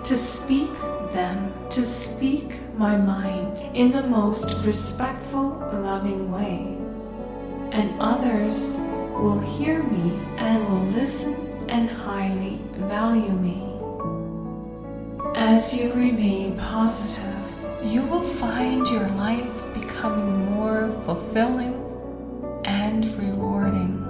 to speak my mind in the most respectful, loving way. And others will hear me and will listen and highly value me. As you remain positive, you will find your life becoming more fulfilling and rewarding.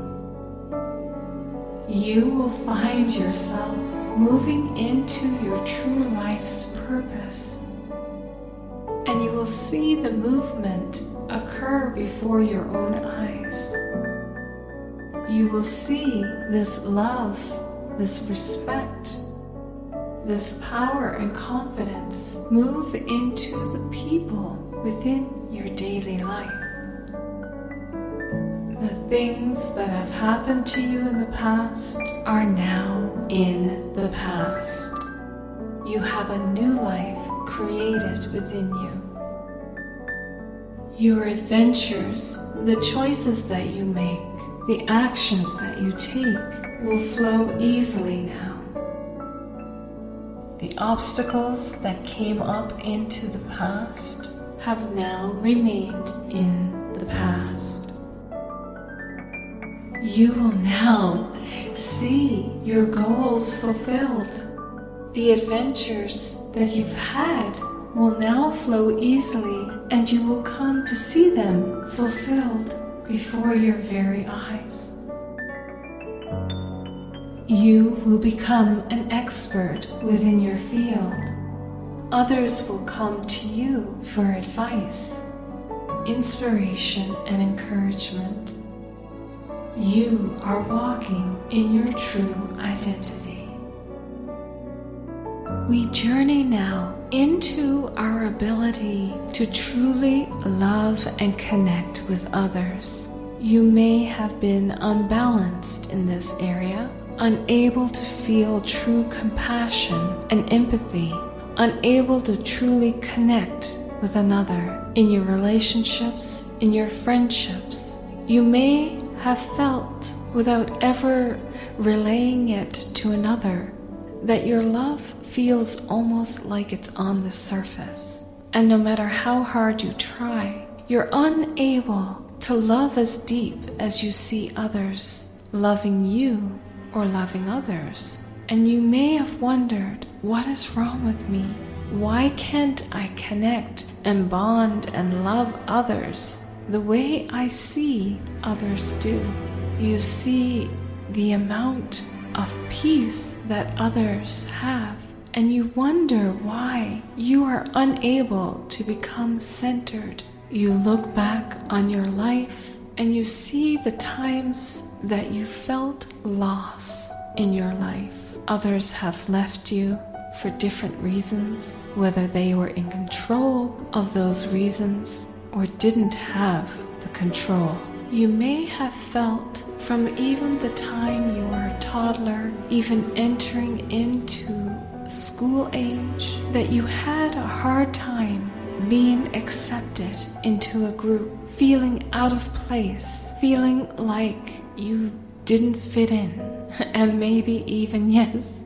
You will find yourself moving into your true life's purpose, and you will see the movement occur before your own eyes. You will see this love, this respect, this power and confidence move into the people within your daily life. The things that have happened to you in the past are now in the past. You have a new life created within you. Your adventures, the choices that you make, the actions that you take will flow easily now. The obstacles that came up into the past have now remained in the past. You will now see your goals fulfilled. The adventures that you've had will now flow easily, and you will come to see them fulfilled before your very eyes. You will become an expert within your field. Others will come to you for advice, inspiration, and encouragement. You are walking in your true identity. We journey now into our ability to truly love and connect with others. You may have been unbalanced in this area, unable to feel true compassion and empathy, unable to truly connect with another. In your relationships, in your friendships, you may have felt, without ever relaying it to another, that your love feels almost like it's on the surface. And no matter how hard you try, you're unable to love as deep as you see others loving you or loving others. And you may have wondered, what is wrong with me? Why can't I connect and bond and love others the way I see others do? You see the amount of peace that others have, and you wonder why you are unable to become centered. You look back on your life and you see the times that you felt loss in your life. Others have left you for different reasons, whether they were in control of those reasons or didn't have the control. You may have felt from even the time you were a toddler, even entering into school age, that you had a hard time being accepted into a group, feeling out of place, feeling like you didn't fit in, and maybe even, yes,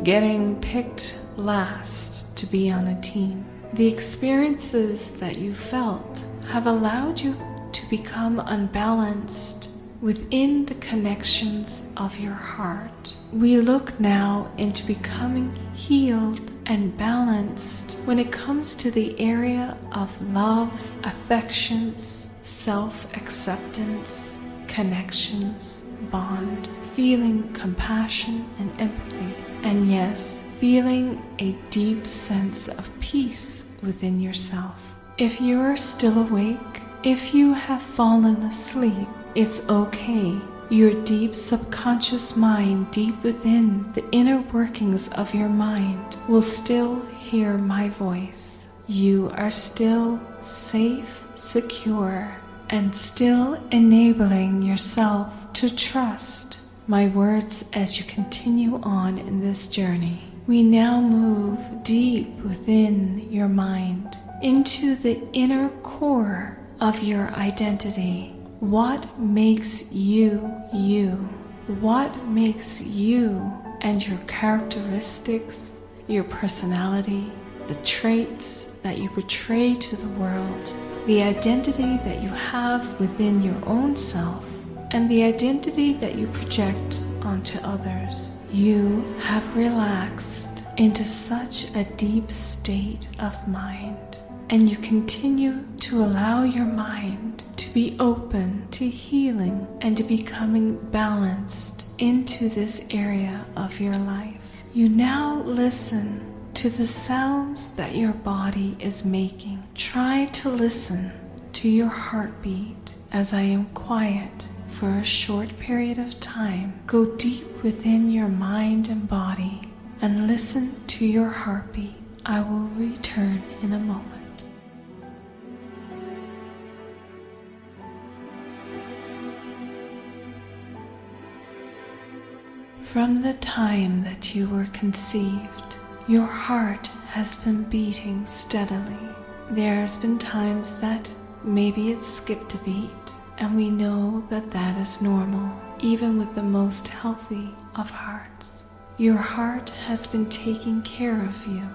getting picked last to be on a team. The experiences that you felt have allowed you to become unbalanced within the connections of your heart. We look now into becoming healed and balanced when it comes to the area of love, affections, self-acceptance, connections, bond, feeling compassion and empathy, and yes, feeling a deep sense of peace within yourself. If you're still awake, if you have fallen asleep, it's okay. Your deep subconscious mind, deep within the inner workings of your mind, will still hear my voice. You are still safe, secure, and still enabling yourself to trust my words as you continue on in this journey. We now move deep within your mind into the inner core of your identity. What makes you you? What makes you and your characteristics, your personality, the traits that you portray to the world, the identity that you have within your own self, and the identity that you project onto others. You have relaxed into such a deep state of mind, and you continue to allow your mind to be open to healing and to becoming balanced into this area of your life. You now listen to the sounds that your body is making. Try to listen to your heartbeat as I am quiet for a short period of time. Go deep within your mind and body and listen to your heartbeat. I will return in a moment. From the time that you were conceived, your heart has been beating steadily. There's been times that maybe it skipped a beat, and we know that that is normal, even with the most healthy of hearts. Your heart has been taking care of you,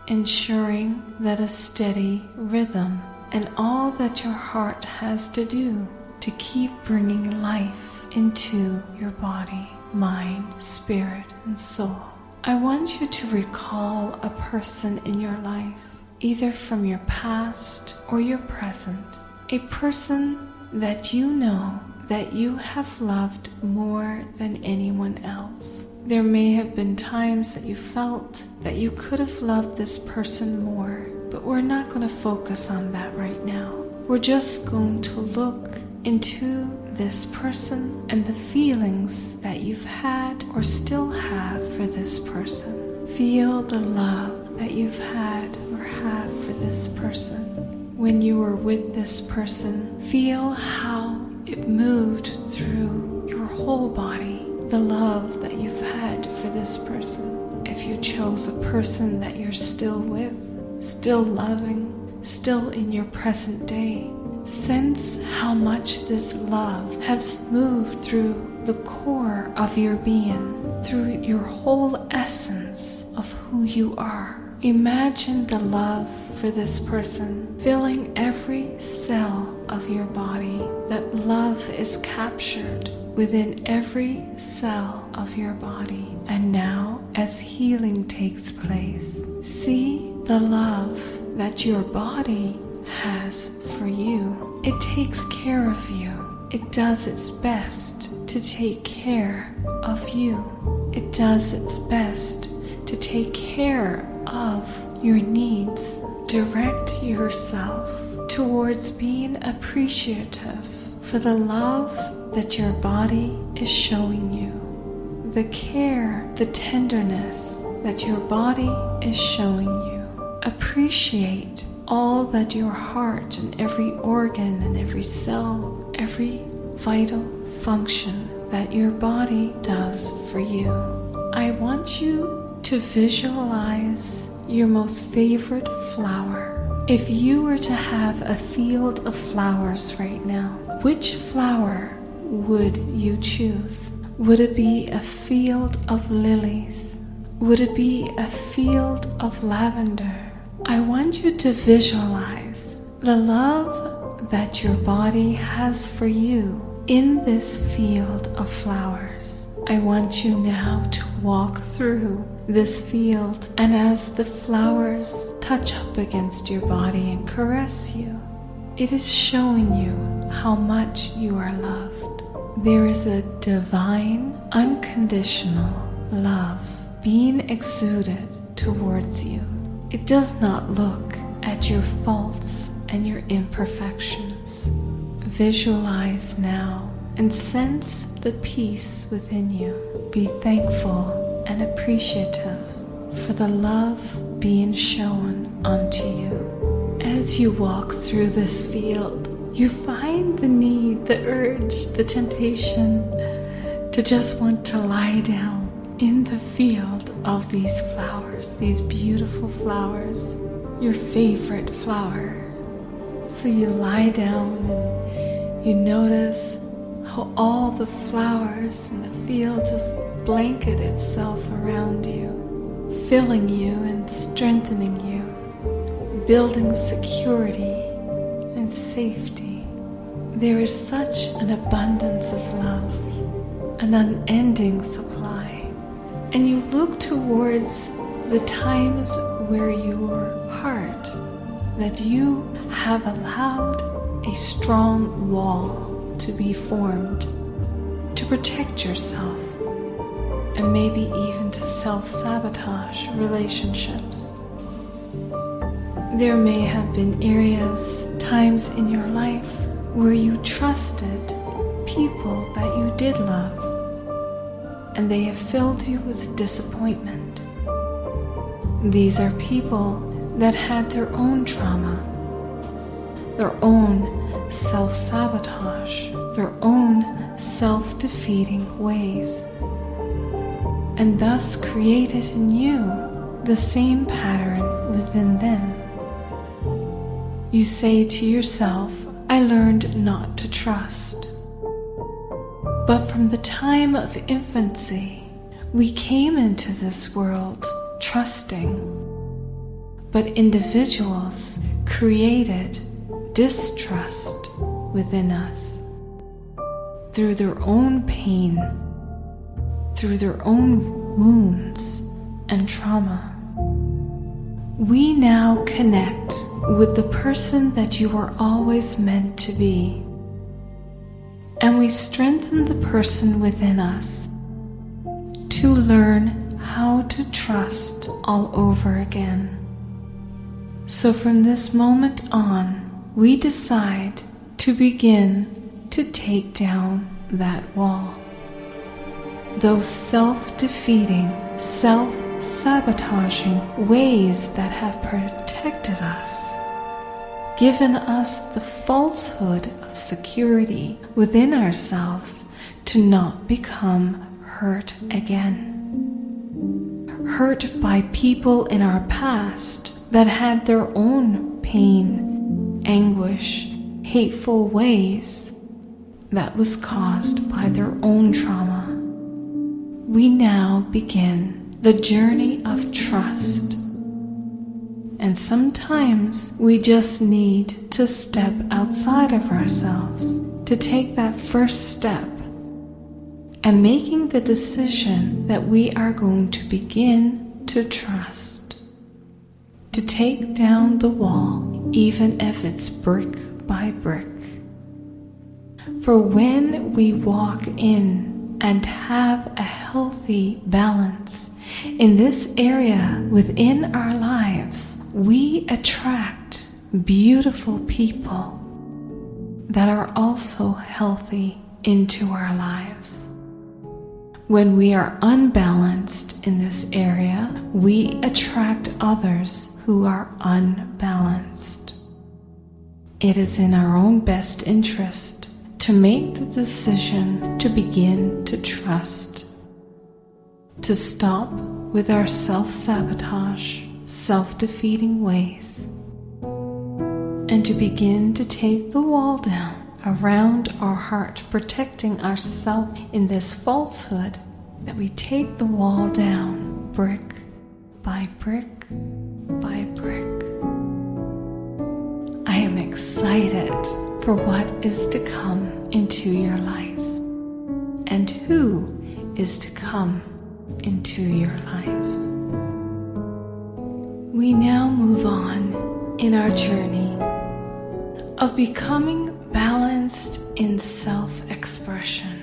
ensuring that a steady rhythm, and all that your heart has to do to keep bringing life into your body, mind, spirit, and soul. I want you to recall a person in your life, either from your past or your present, a person that you know that you have loved more than anyone else. There may have been times that you felt that you could have loved this person more, but we're not going to focus on that right now. We're just going to look into this person and the feelings that you've had or still have for this person. Feel the love that you've had or have for this person. When you were with this person, feel how it moved through your whole body, the love that you've had for this person. If you chose a person that you're still with, still loving, still in your present day. Sense how much this love has moved through the core of your being, through your whole essence of who you are. Imagine the love for this person filling every cell of your body. That love is captured within every cell of your body. And now, as healing takes place, see the love that your body has for you. It takes care of you. It does its best to take care of you. It does its best to take care of your needs. Direct yourself towards being appreciative for the love that your body is showing you, the care, the tenderness that your body is showing you. Appreciate all that your heart and every organ and every cell, every vital function that your body does for you. I want you to visualize your most favorite flower. If you were to have a field of flowers right now, which flower would you choose? Would it be a field of lilies? Would it be a field of lavender? I want you to visualize the love that your body has for you in this field of flowers. I want you now to walk through this field, and as the flowers touch up against your body and caress you, it is showing you how much you are loved. There is a divine, unconditional love being exuded towards you. It does not look at your faults and your imperfections. Visualize now and sense the peace within you. Be thankful and appreciative for the love being shown unto you. As you walk through this field, you find the need, the urge, the temptation to just want to lie down in the field of these flowers, these beautiful flowers, your favorite flower. So you lie down and you notice how all the flowers in the field just blanket itself around you, filling you and strengthening you, building security and safety. There is such an abundance of love, an unending supply. And you look towards the times where your heart, that you have allowed a strong wall to be formed to protect yourself, and maybe even to self-sabotage relationships. There may have been areas, times in your life where you trusted people that you did love, and they have filled you with disappointment. These are people that had their own trauma, their own self-sabotage, their own self-defeating ways, and thus created in you the same pattern within them. You say to yourself, I learned not to trust. But from the time of infancy, we came into this world trusting. But individuals created distrust within us through their own pain, through their own wounds and trauma. We now connect with the person that you were always meant to be, and we strengthen the person within us to learn how to trust all over again. So from this moment on, we decide to begin to take down that wall. Those self-defeating, self-sabotaging ways that have protected us, given us the falsehood of security within ourselves to not become hurt again. Hurt by people in our past that had their own pain, anguish, hateful ways that was caused by their own trauma. We now begin the journey of trust. And sometimes we just need to step outside of ourselves to take that first step and making the decision that we are going to begin to trust, to take down the wall, even if it's brick by brick. For when we walk in and have a healthy balance in this area within our lives, we attract beautiful people that are also healthy into our lives. When we are unbalanced in this area, we attract others who are unbalanced. It is in our own best interest to make the decision to begin to trust, to stop with our self-sabotage, self-defeating ways, and to begin to take the wall down around our heart, protecting ourselves in this falsehood that we take the wall down brick by brick by brick. I am excited for what is to come into your life and who is to come into your life. We now move on in our journey of becoming balanced in self-expression.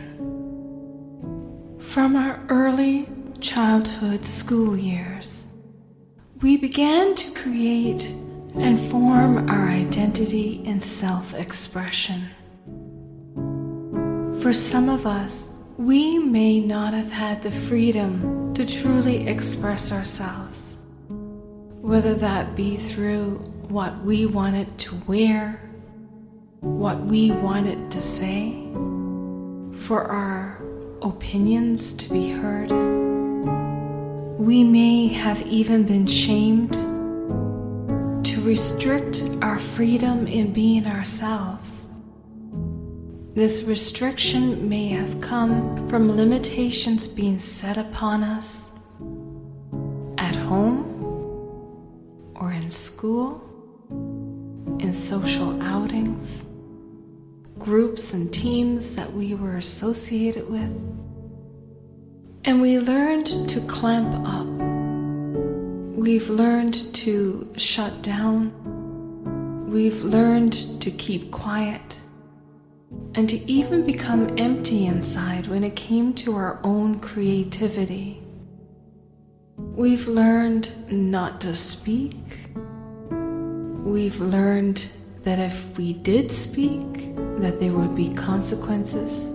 From our early childhood school years, we began to create and form our identity in self-expression. For some of us, we may not have had the freedom to truly express ourselves, whether that be through what we wanted to wear, what we wanted to say, for our opinions to be heard. We may have even been shamed to restrict our freedom in being ourselves. This restriction may have come from limitations being set upon us at home or in school, in social outings, groups and teams that we were associated with. And we learned to clamp up. We've learned to shut down. We've learned to keep quiet and to even become empty inside when it came to our own creativity. We've learned not to speak. We've learned that if we did speak, that there would be consequences.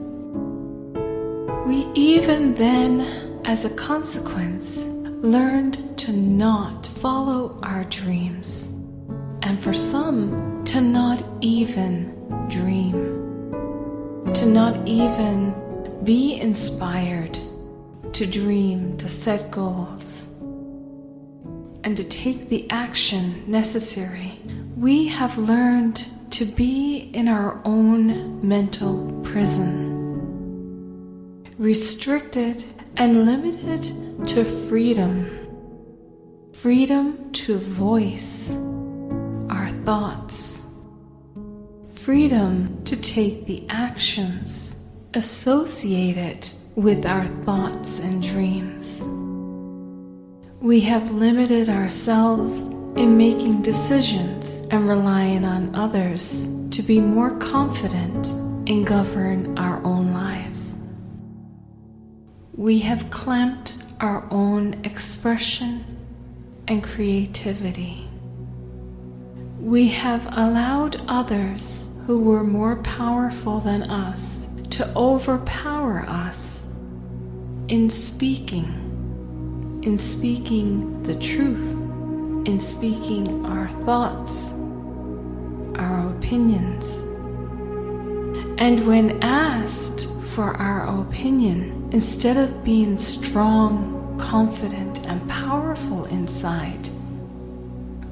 We even then, as a consequence, learned to not follow our dreams, and for some, to not even dream, to not even be inspired to dream, to set goals, and to take the action necessary. We have learned to be in our own mental prison, restricted and limited to freedom to voice our thoughts, freedom to take the actions associated with our thoughts and dreams. We have limited ourselves in making decisions and relying on others to be more confident and govern our own lives. We have clamped our own expression and creativity. We have allowed others who were more powerful than us to overpower us in speaking the truth, in speaking our thoughts, our opinions. And when asked for our opinion, instead of being strong, confident, and powerful inside,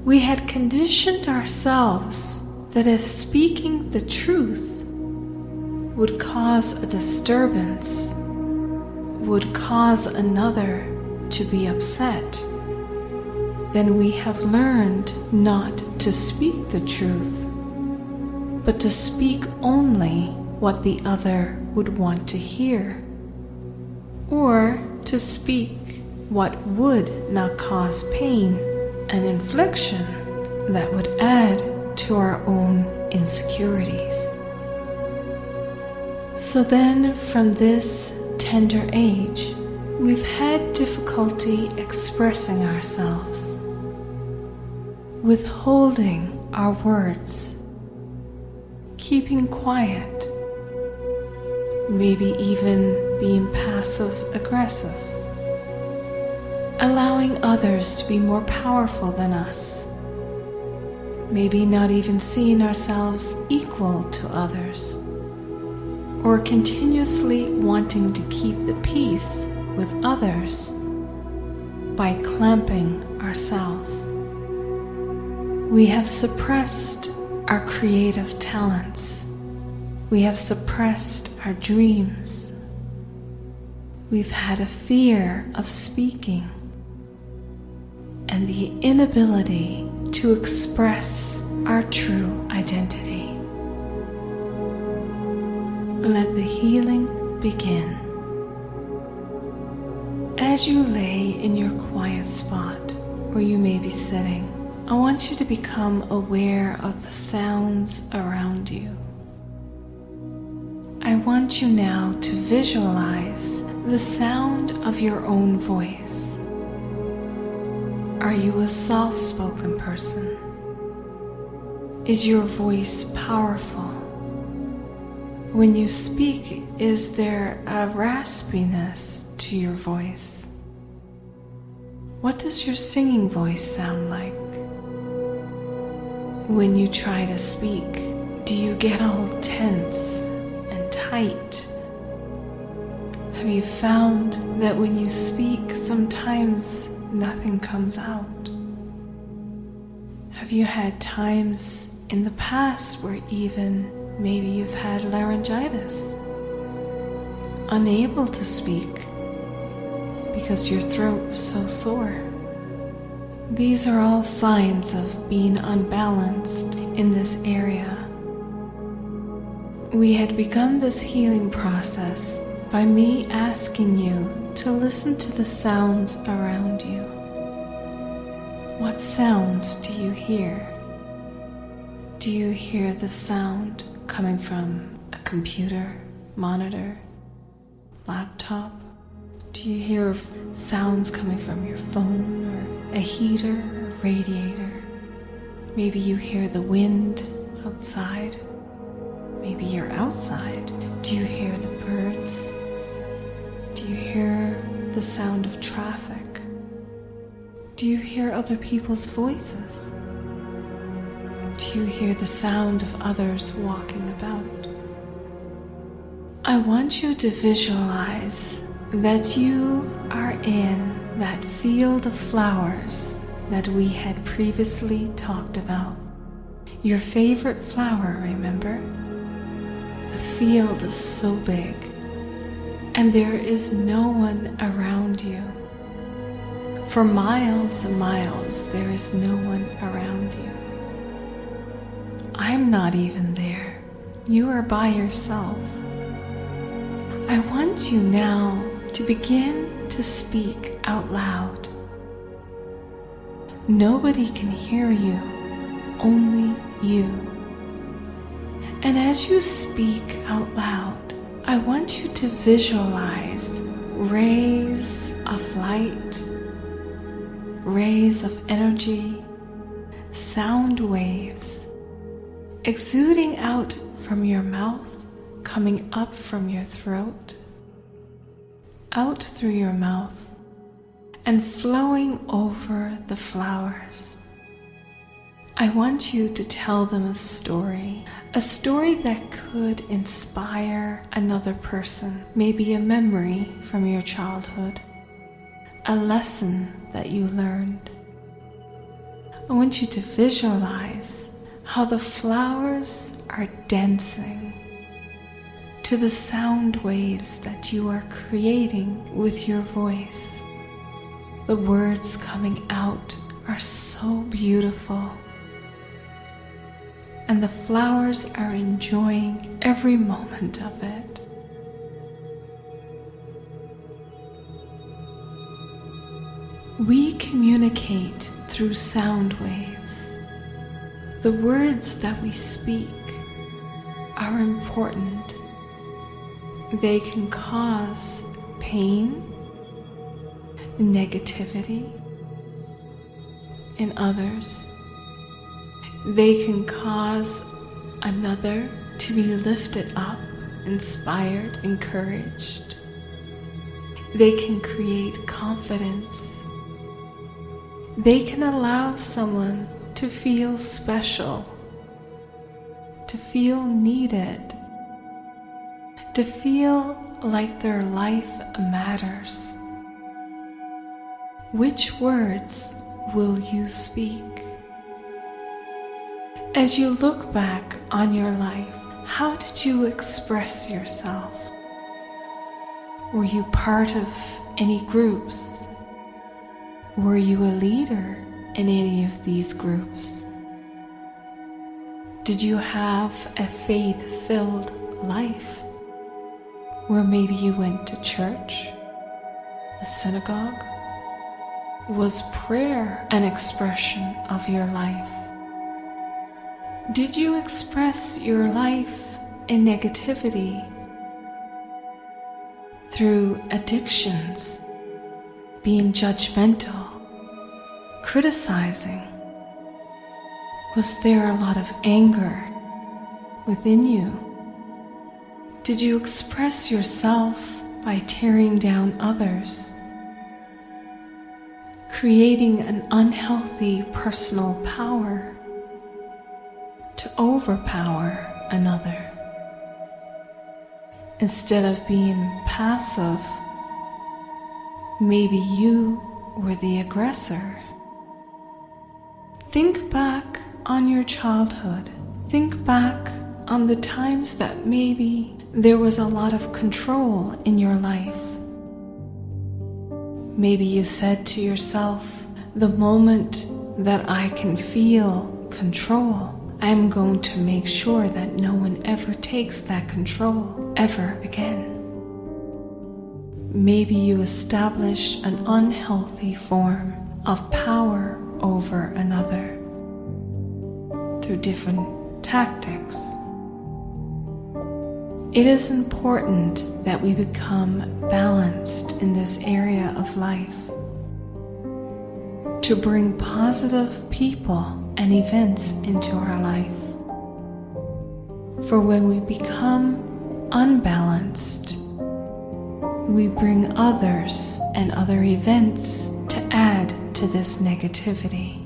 We had conditioned ourselves that if speaking the truth would cause a disturbance, would cause another to be upset, then we have learned not to speak the truth, but to speak only what the other would want to hear, or to speak what would not cause pain and infliction that would add to our own insecurities. So then, from this tender age, we've had difficulty expressing ourselves, withholding our words, keeping quiet, maybe even being passive-aggressive, allowing others to be more powerful than us, maybe not even seeing ourselves equal to others, or continuously wanting to keep the peace with others by clamping ourselves. We have suppressed our creative talents. We have suppressed our dreams. We've had a fear of speaking and the inability to express our true identity. Let the healing begin. As you lay in your quiet spot where you may be sitting, I want you to become aware of the sounds around you. I want you now to visualize the sound of your own voice. Are you a soft-spoken person? Is your voice powerful? When you speak, is there a raspiness to your voice? What does your singing voice sound like? When you try to speak, do you get all tense and tight? Have you found that when you speak, sometimes nothing comes out? Have you had times in the past where even maybe you've had laryngitis, unable to speak because your throat was so sore? These are all signs of being unbalanced in this area. We had begun this healing process by me asking you to listen to the sounds around you. What sounds do you hear? Do you hear the sound coming from a computer, monitor, laptop? Do you hear sounds coming from your phone or a heater or radiator? Maybe you hear the wind outside. Maybe you're outside. Do you hear the birds? Do you hear the sound of traffic? Do you hear other people's voices? Do you hear the sound of others walking about? I want you to visualize that you are in that field of flowers that we had previously talked about. Your favorite flower, remember? The field is so big, and there is no one around you. For miles and miles, there is no one around you. I'm not even there. You are by yourself. I want you now to begin to speak out loud. Nobody can hear you, only you. And as you speak out loud, I want you to visualize rays of light, rays of energy, sound waves, exuding out from your mouth, coming up from your throat, out through your mouth, and flowing over the flowers. I want you to tell them a story that could inspire another person, maybe a memory from your childhood, a lesson that you learned. I want you to visualize how the flowers are dancing to the sound waves that you are creating with your voice. The words coming out are so beautiful, and the flowers are enjoying every moment of it. We communicate through sound waves. The words that we speak are important. They can cause pain, negativity in others. They can cause another to be lifted up, inspired, encouraged. They can create confidence. They can allow someone to feel special, to feel needed, to feel like their life matters. Which words will you speak? As you look back on your life, how did you express yourself? Were you part of any groups? Were you a leader in any of these groups? Did you have a faith-filled life, where maybe you went to church, a synagogue? Was prayer an expression of your life? Did you express your life in negativity through addictions, being judgmental, criticizing? Was there a lot of anger within you? Did you express yourself by tearing down others, creating an unhealthy personal power to overpower another? Instead of being passive, maybe you were the aggressor. Think back on your childhood. Think back on the times that maybe there was a lot of control in your life. Maybe you said to yourself, the moment that I can feel control, I'm going to make sure that no one ever takes that control ever again. Maybe you established an unhealthy form of power over another through different tactics. It is important that we become balanced in this area of life, to bring positive people and events into our life. For when we become unbalanced, we bring others and other events to add to this negativity.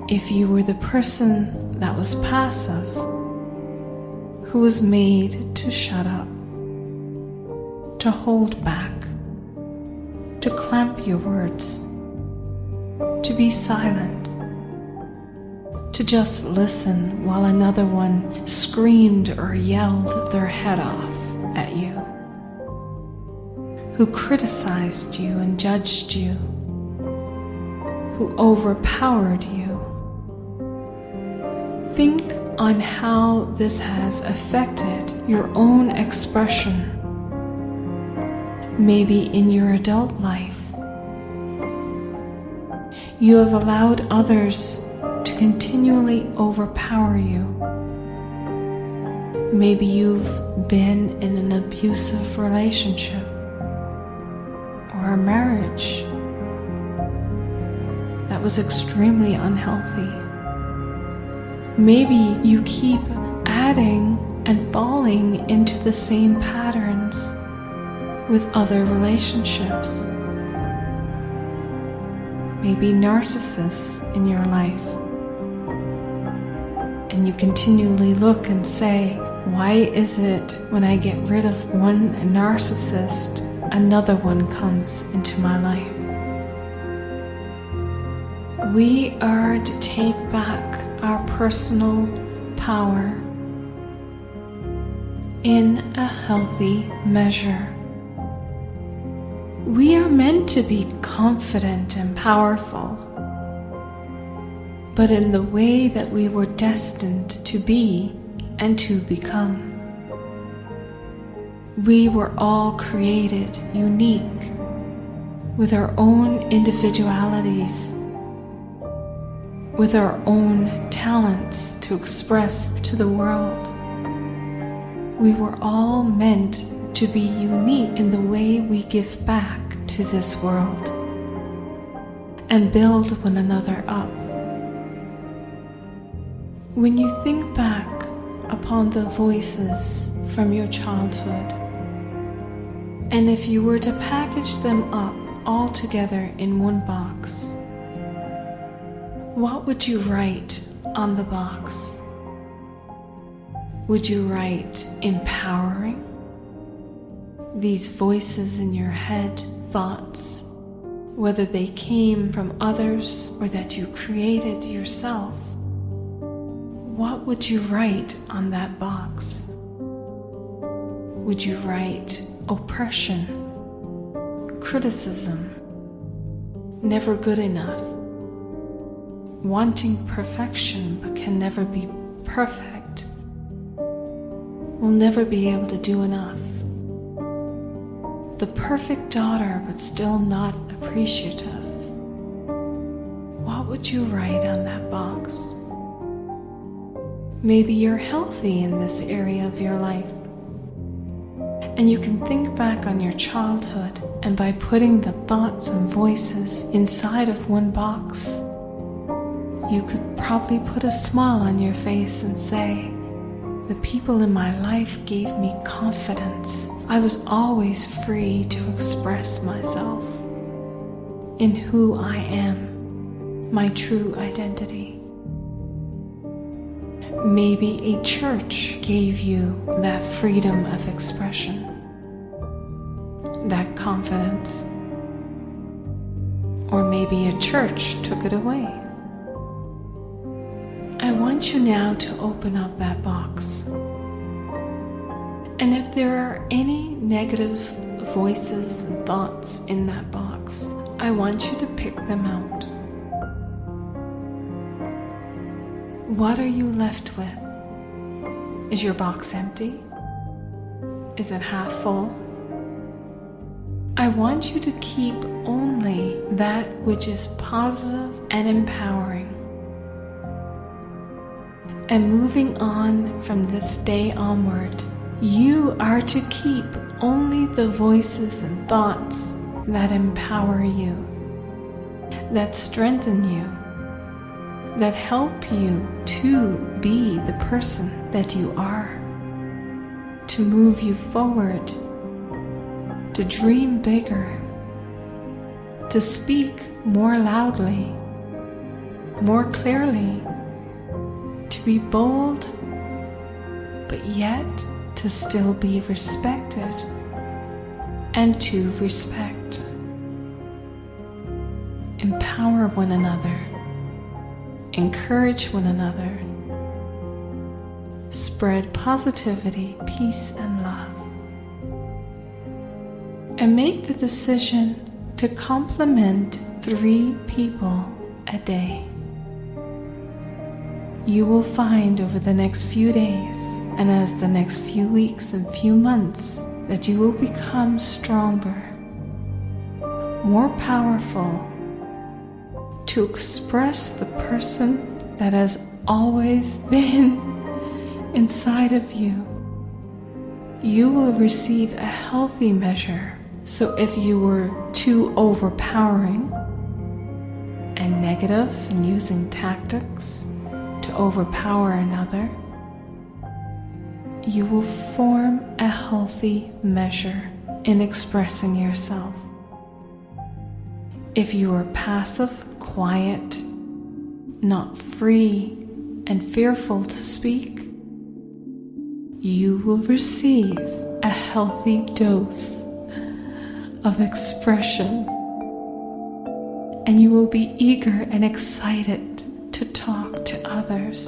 If you were the person that was passive, who was made to shut up, to hold back, to clamp your words, to be silent, to just listen while another one screamed or yelled their head off at you, who criticized you and judged you, who overpowered you. Think on how this has affected your own expression, maybe in your adult life. You have allowed others to continually overpower you. Maybe you've been in an abusive relationship or a marriage that was extremely unhealthy. Maybe you keep adding and falling into the same patterns with other relationships. Maybe narcissists in your life. And you continually look and say, why is it when I get rid of one narcissist, another one comes into my life? We are to take back our personal power in a healthy measure. We are meant to be confident and powerful, but in the way that we were destined to be and to become. We were all created unique with our own individualities, with our own talents to express to the world. We were all meant to be unique in the way we give back to this world and build one another up. When you think back upon the voices from your childhood, and if you were to package them up all together in one box, what would you write on the box? Would you write empowering? These voices in your head, thoughts, whether they came from others or that you created yourself, what would you write on that box? Would you write oppression, criticism, never good enough, wanting perfection but can never be perfect, will never be able to do enough, the perfect daughter but still not appreciative? What would you write on that box? Maybe you're healthy in this area of your life, and you can think back on your childhood, and by putting the thoughts and voices inside of one box, you could probably put a smile on your face and say, the people in my life gave me confidence. I was always free to express myself in who I am, my true identity. Maybe a church gave you that freedom of expression, that confidence. Or maybe a church took it away. I want you now to open up that box. And if there are any negative voices and thoughts in that box, I want you to pick them out. What are you left with? Is your box empty? Is it half full? I want you to keep only that which is positive and empowering. And moving on from this day onward, you are to keep only the voices and thoughts that empower you, that strengthen you, that help you to be the person that you are, to move you forward, to dream bigger, to speak more loudly, more clearly, to be bold, but yet to still be respected and to respect. Empower one another. Encourage one another. Spread positivity, peace, and love. And make the decision to compliment 3 people a day. You will find over the next few days and as the next few weeks and few months that you will become stronger, more powerful, to express the person that has always been inside of you. You will receive a healthy measure. So if you were too overpowering and negative and using tactics to overpower another, you will form a healthy measure in expressing yourself. If you are passive, quiet, not free, and fearful to speak, you will receive a healthy dose of expression and you will be eager and excited to talk to others,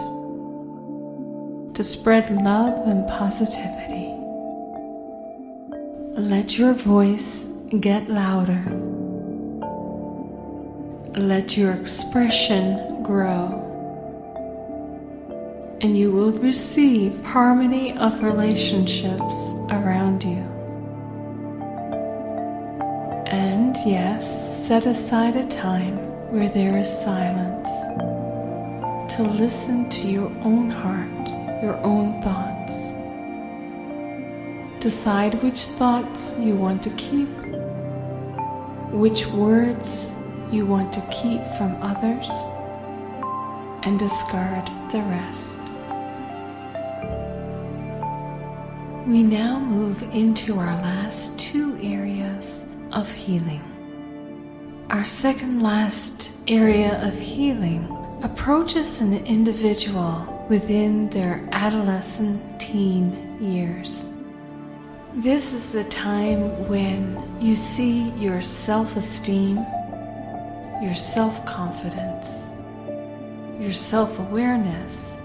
to spread love and positivity. Let your voice get louder. Let your expression grow, and you will receive harmony of relationships around you. And yes, set aside a time where there is silence to listen to your own heart, your own thoughts. Decide which thoughts you want to keep, which words you want to keep from others, and discard the rest. We now move into our last two areas of healing. Our second last area of healing approaches an individual within their adolescent teen years. This is the time when you see your self-esteem, your self-confidence, your self-awareness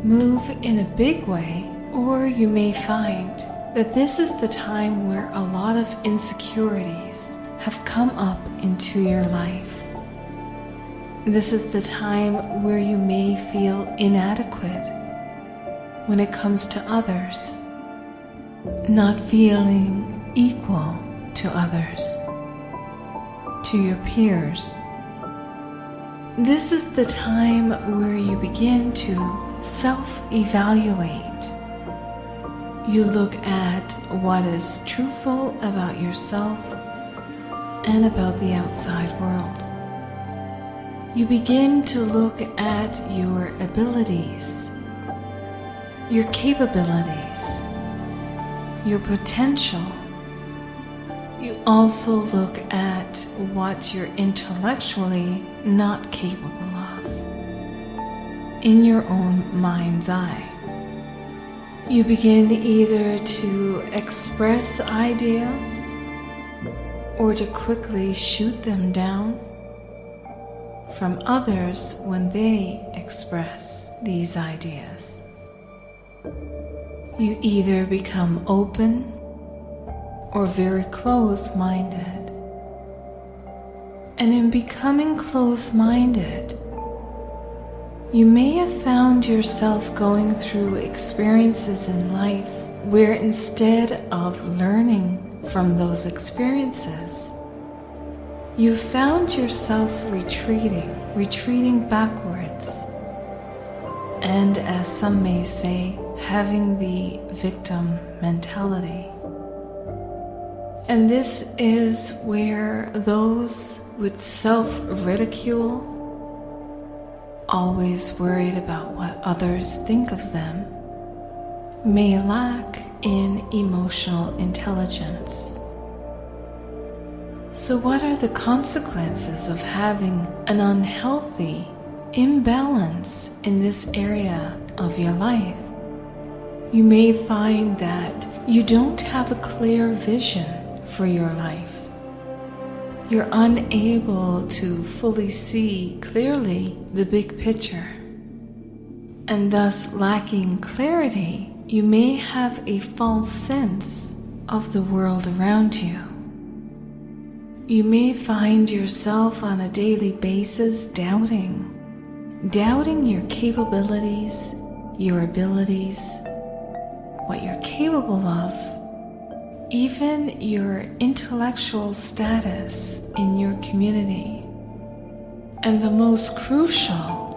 move in a big way, or you may find that this is the time where a lot of insecurities have come up into your life. This is the time where you may feel inadequate when it comes to others, not feeling equal to others, to your peers. This is the time where you begin to self-evaluate. You look at what is truthful about yourself and about the outside world. You begin to look at your abilities, your capabilities, your potential. You also look at what you're intellectually not capable of in your own mind's eye. You begin either to express ideas or to quickly shoot them down from others when they express these ideas. You either become open or very closed-minded. And in becoming closed-minded, you may have found yourself going through experiences in life where instead of learning from those experiences, you found yourself retreating backwards, and as some may say, having the victim mentality. And this is where those with self-ridicule, always worried about what others think of them, may lack in emotional intelligence. So what are the consequences of having an unhealthy imbalance in this area of your life? You may find that you don't have a clear vision for your life. You're unable to fully see clearly the big picture, and thus lacking clarity, you may have a false sense of the world around you. You may find yourself on a daily basis doubting your capabilities, your abilities, what you're capable of, even your intellectual status in your community. And the most crucial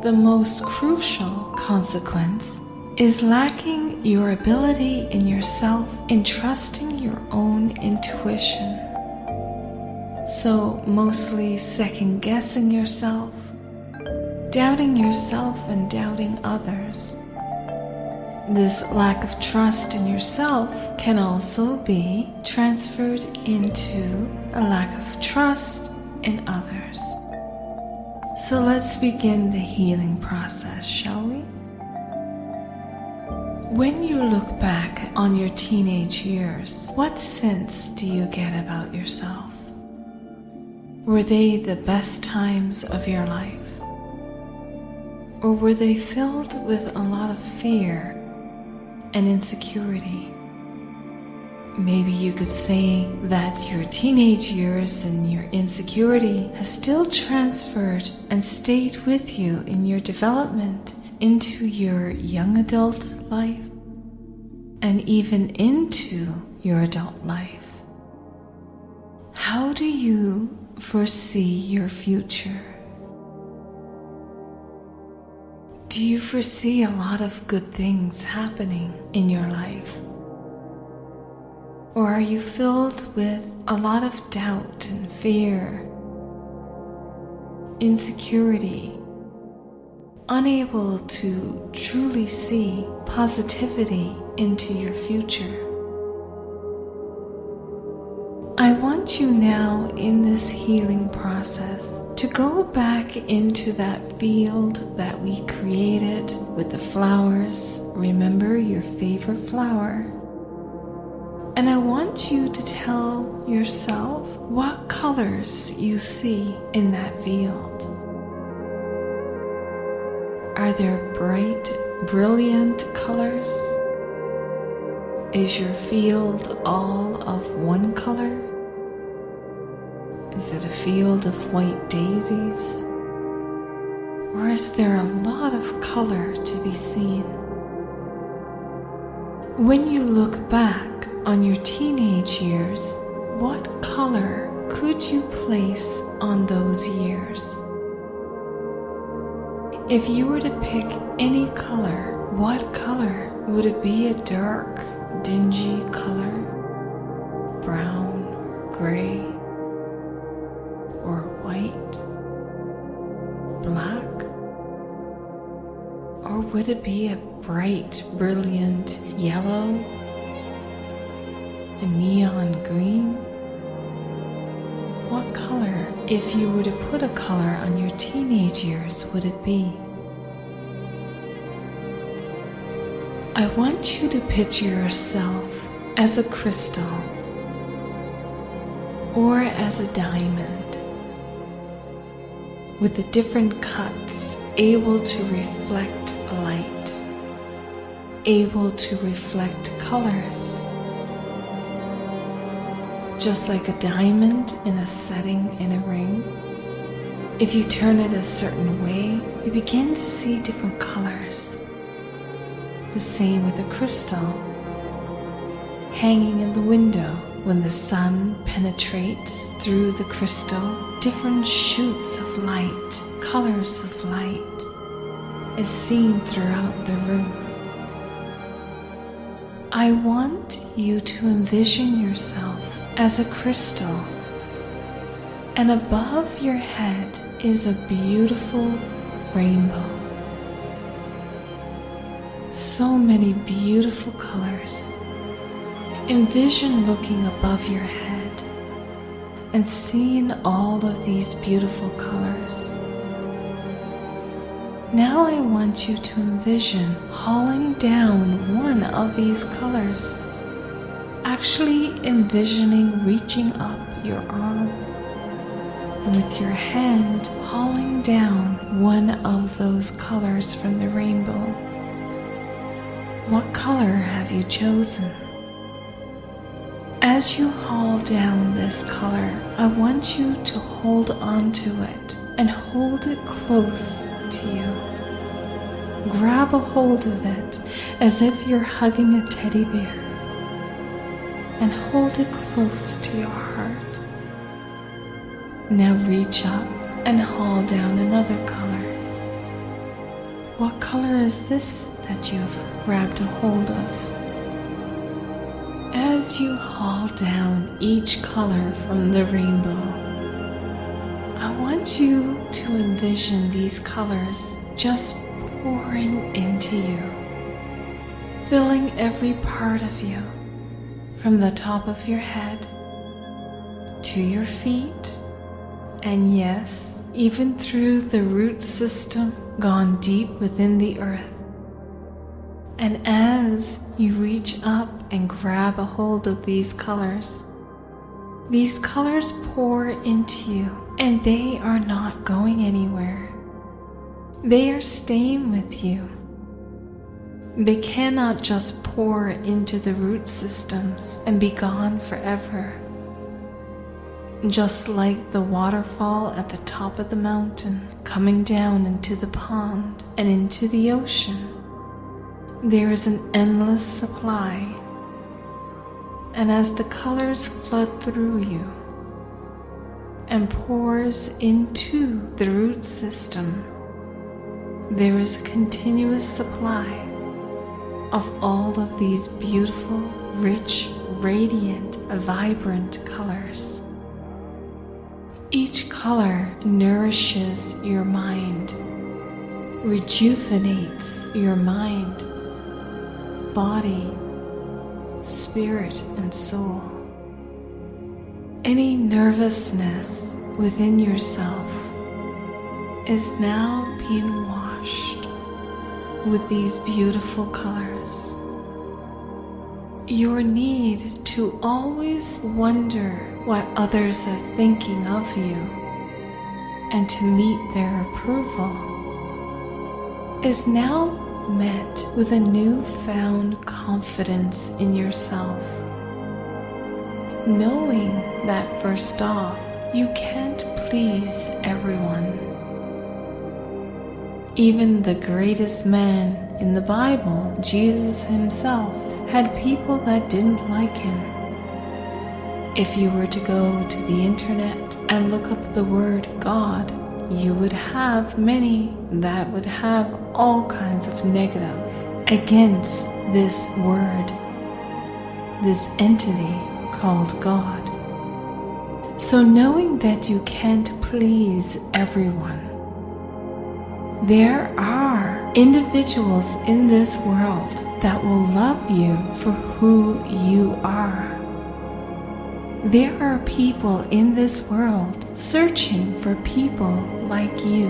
consequence is lacking your ability in yourself in trusting your own intuition. So mostly second-guessing yourself, doubting yourself and doubting others. This lack of trust in yourself can also be transferred into a lack of trust in others. So let's begin the healing process, shall we? When you look back on your teenage years, what sense do you get about yourself? Were they the best times of your life? Or were they filled with a lot of fear and insecurity? Maybe you could say that your teenage years and your insecurity has still transferred and stayed with you in your development into your young adult life and even into your adult life. How do you foresee your future? Do you foresee a lot of good things happening in your life? Or are you filled with a lot of doubt and fear, insecurity, unable to truly see positivity into your future? I want you now in this healing process to go back into that field that we created with the flowers. Remember your favorite flower. And I want you to tell yourself what colors you see in that field. Are there bright, brilliant colors? Is your field all of one color? Is it a field of white daisies? Or is there a lot of color to be seen? When you look back on your teenage years, what color could you place on those years? If you were to pick any color, what color would it be? A dark, dingy color, brown or gray, or white, black? Or would it be a bright, brilliant yellow, a neon green? What color, if you were to put a color on your teenage years, would it be? I want you to picture yourself as a crystal or as a diamond with the different cuts able to reflect light, able to reflect colors. Just like a diamond in a setting in a ring, if you turn it a certain way, you begin to see different colors. The same with a crystal hanging in the window. When the sun penetrates through the crystal, different shoots of light, colors of light is seen throughout the room. I want you to envision yourself as a crystal, and above your head is a beautiful rainbow. So many beautiful colors. Envision looking above your head and seeing all of these beautiful colors. Now I want you to envision hauling down one of these colors, actually envisioning reaching up your arm and with your hand hauling down one of those colors from the rainbow. What color have you chosen? As you haul down this color, I want you to hold on to it and hold it close to you. Grab a hold of it as if you're hugging a teddy bear and hold it close to your heart. Now reach up and haul down another color. What color is this that you've grabbed a hold of? As you haul down each color from the rainbow, I want you to envision these colors just pouring into you, filling every part of you, from the top of your head to your feet, and yes, even through the root system gone deep within the earth. And as you reach up and grab a hold of these colors pour into you And they are not going anywhere. They are staying with you. They cannot just pour into the root systems and be gone forever. Just like the waterfall at the top of the mountain coming down into the pond and into the ocean, there is an endless supply. And as the colors flood through you and pours into the root system, there is a continuous supply of all of these beautiful, rich, radiant, vibrant colors. Each color nourishes your mind, rejuvenates your mind, body, spirit, and soul. Any nervousness within yourself is now being washed with these beautiful colors. Your need to always wonder what others are thinking of you and to meet their approval is now met with a newfound confidence in yourself, knowing that first off, you can't please everyone. Even the greatest man in the Bible, Jesus himself, had people that didn't like him. If you were to go to the internet and look up the word God, you would have many that would have all kinds of negative against this word, this entity called God. So knowing that you can't please everyone, there are individuals in this world that will love you for who you are. There are people in this world searching for people like you,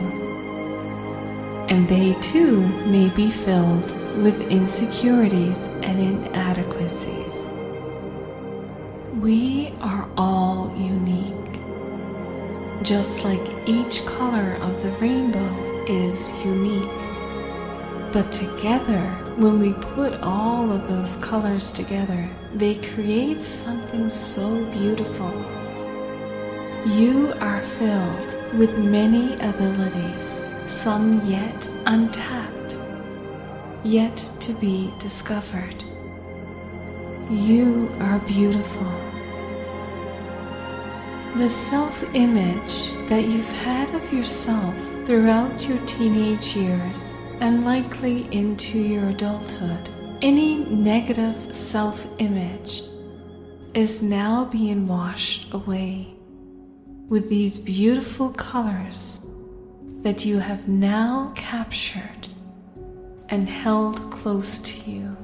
and they too may be filled with insecurities and inadequacies. We are all unique, just like each color of the rainbow is unique. But together, when we put all of those colors together, they create something so beautiful. You are filled with many abilities, some yet untapped, yet to be discovered. You are beautiful. The self-image that you've had of yourself throughout your teenage years and likely into your adulthood, any negative self-image is now being washed away with these beautiful colors that you have now captured and held close to you.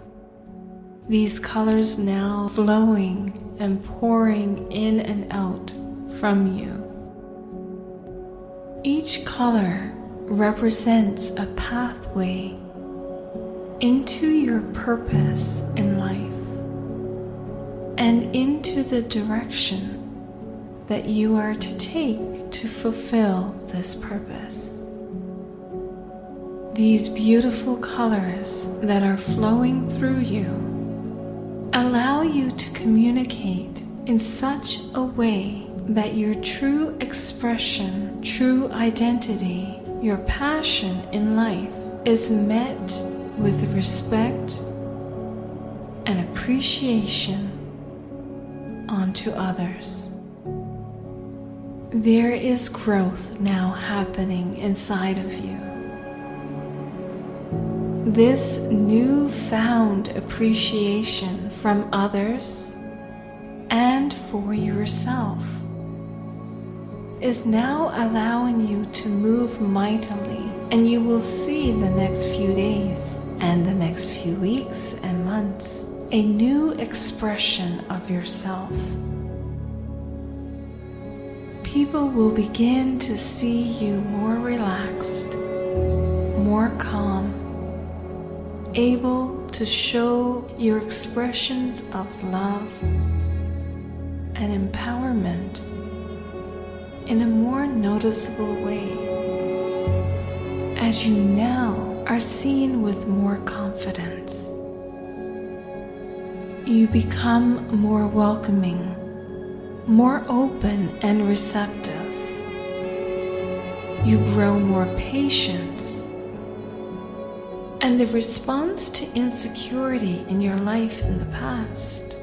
These colors now flowing and pouring in and out from you. Each color represents a pathway into your purpose in life and into the direction that you are to take to fulfill this purpose. These beautiful colors that are flowing through you allow you to communicate in such a way that your true expression, true identity, your passion in life is met with respect and appreciation onto others. There is growth now happening inside of you. This newfound appreciation from others and for yourself is now allowing you to move mightily, and you will see the next few days and the next few weeks and months a new expression of yourself. People will begin to see you more relaxed, more calm, able to show your expressions of love and empowerment in a more noticeable way, as you now are seen with more confidence. You become more welcoming, more open and receptive. You grow more patience, and the response to insecurity in your life in the past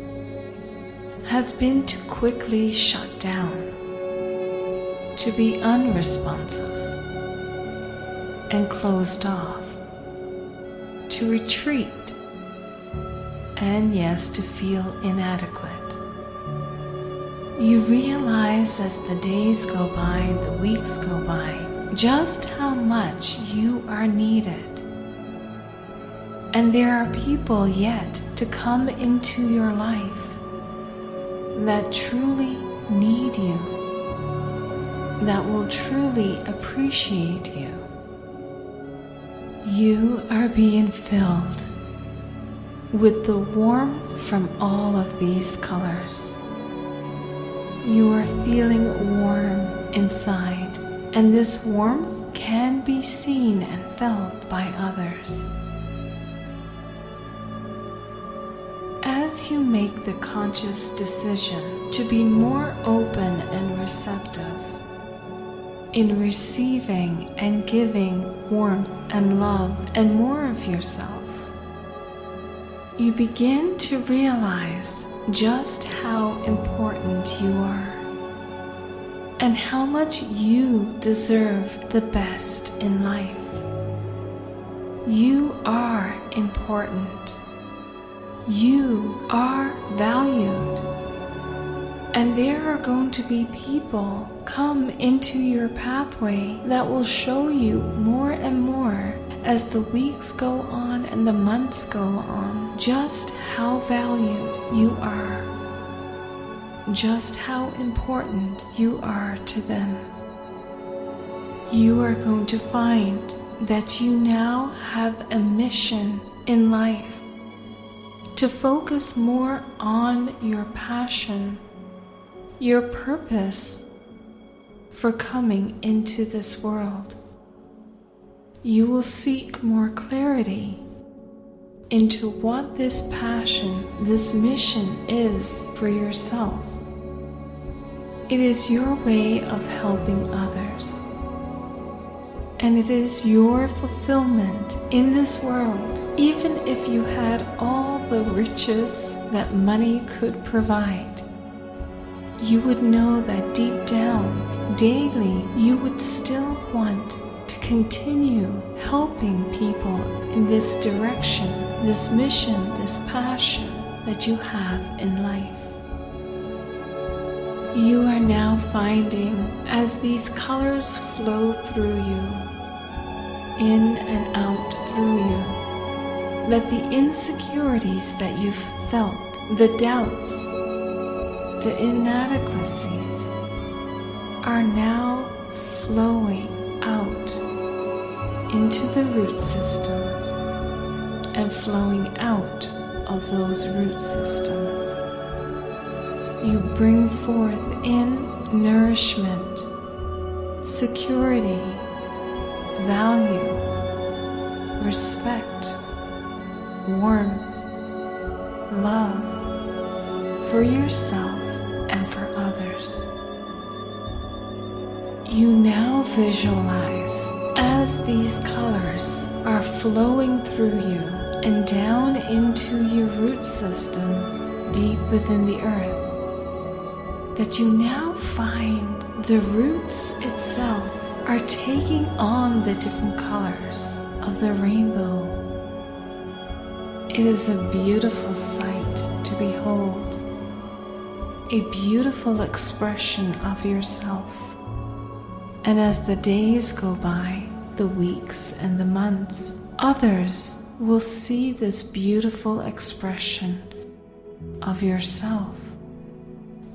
has been to quickly shut down, to be unresponsive and closed off, to retreat, and yes, to feel inadequate. You realize as the days go by and the weeks go by just how much you are needed. And there are people yet to come into your life that truly need you, that will truly appreciate you. You are being filled with the warmth from all of these colors. You are feeling warm inside, and this warmth can be seen and felt by others. As you make the conscious decision to be more open and receptive in receiving and giving warmth and love and more of yourself, you begin to realize just how important you are and how much you deserve the best in life. You are important. You are valued. And there are going to be people come into your pathway that will show you more and more as the weeks go on and the months go on, just how valued you are, just how important you are to them. You are going to find that you now have a mission in life to focus more on your passion, your purpose for coming into this world. You will seek more clarity into what this passion, this mission is for yourself. It is your way of helping others. And it is your fulfillment in this world, even if you had all the riches that money could provide. You would know that deep down, daily, you would still want to continue helping people in this direction, this mission, this passion that you have in life. You are now finding, as these colors flow through you, in and out through you, that the insecurities that you've felt, the doubts, the inadequacies, are now flowing out into the root systems and flowing out of those root systems. You bring forth in nourishment, security, value, respect, warmth, love for yourself and for others. You now visualize as these colors are flowing through you and down into your root systems deep within the earth, that you now find the roots itself are taking on the different colors of the rainbow. It is a beautiful sight to behold, a beautiful expression of yourself. And as the days go by, the weeks and the months, others will see this beautiful expression of yourself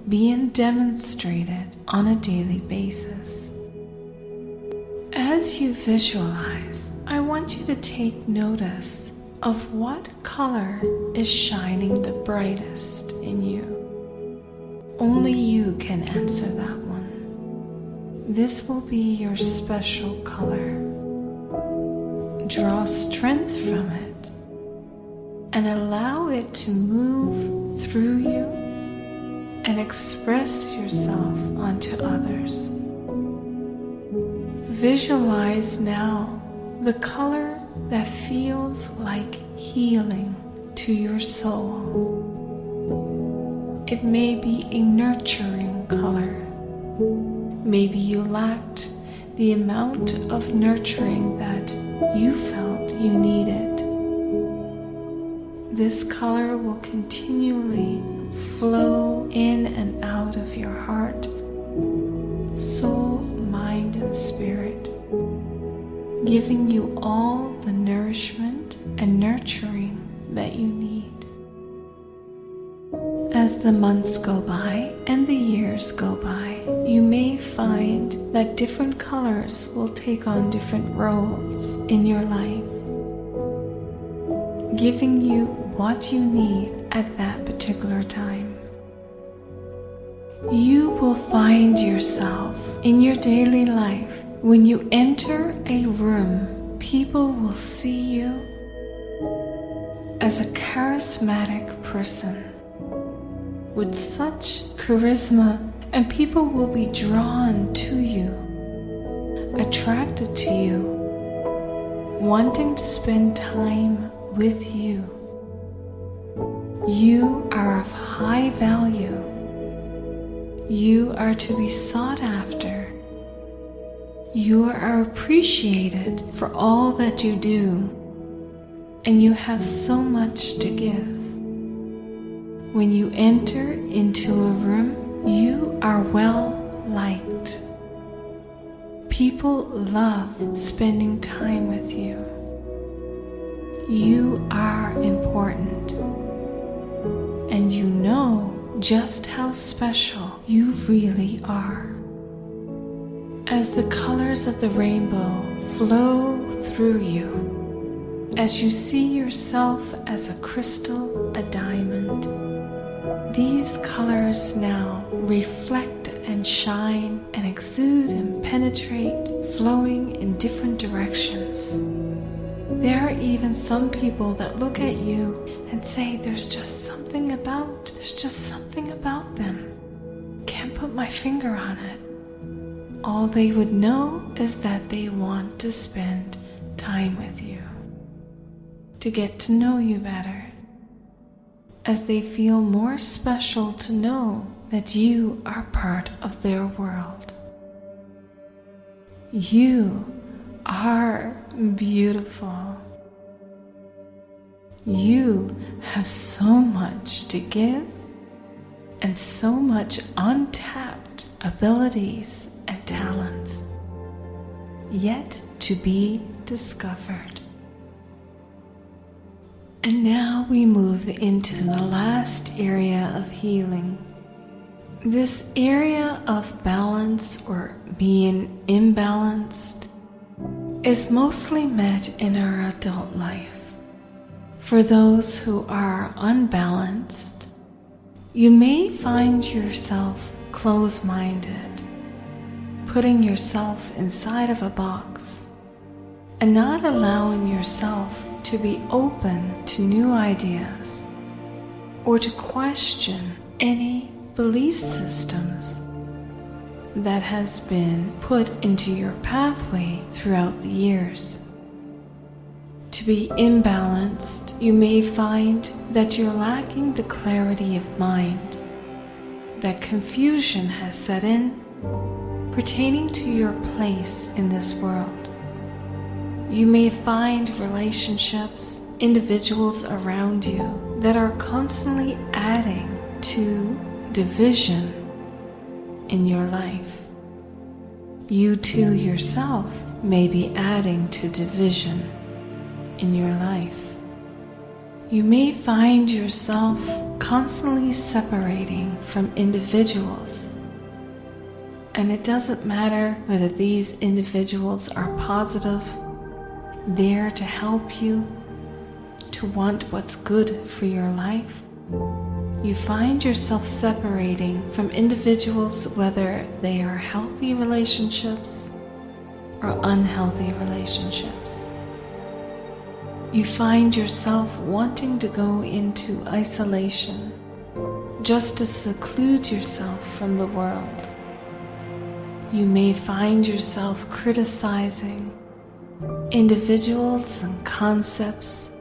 being demonstrated on a daily basis. As you visualize, I want you to take notice of what color is shining the brightest in you. Only you can answer that one. This will be your special color. Draw strength from it and allow it to move through you and express yourself onto others. Visualize now the color that feels like healing to your soul. It may be a nurturing color. Maybe you lacked the amount of nurturing that you felt you needed. This color will continually flow in and out of your heart, soul, mind, and spirit, giving you all the nourishment and nurturing that you need. As the months go by and the years go by, you may find that different colors will take on different roles in your life, giving you what you need at that particular time. You will find yourself in your daily life. When you enter a room, people will see you as a charismatic person with such charisma, and people will be drawn to you, attracted to you, wanting to spend time with you. You are of high value. You are to be sought after. You are appreciated for all that you do, and you have so much to give. When you enter into a room, you are well liked. People love spending time with you. You are important, and you know just how special you really are. As the colors of the rainbow flow through you, as you see yourself as a crystal, a diamond, these colors now reflect and shine and exude and penetrate, flowing in different directions. There are even some people that look at you and say, there's just something about them. Can't put my finger on it. All they would know is that they want to spend time with you, to get to know you better, as they feel more special to know that you are part of their world. You are beautiful. You have so much to give and so much untapped abilities and talents yet to be discovered. And now we move into the last area of healing. This area of balance or being imbalanced is mostly met in our adult life. For those who are unbalanced, you may find yourself close-minded, putting yourself inside of a box and not allowing yourself to be open to new ideas or to question any belief systems that has been put into your pathway throughout the years. To be imbalanced, you may find that you're lacking the clarity of mind, that confusion has set in pertaining to your place in this world. You may find relationships, individuals around you that are constantly adding to division in your life. You too yourself may be adding to division in your life. You may find yourself constantly separating from individuals, and it doesn't matter whether these individuals are positive, there to help you, to want what's good for your life, you find yourself separating from individuals, whether they are healthy relationships or unhealthy relationships. You find yourself wanting to go into isolation, just to seclude yourself from the world. You may find yourself criticizing individuals and concepts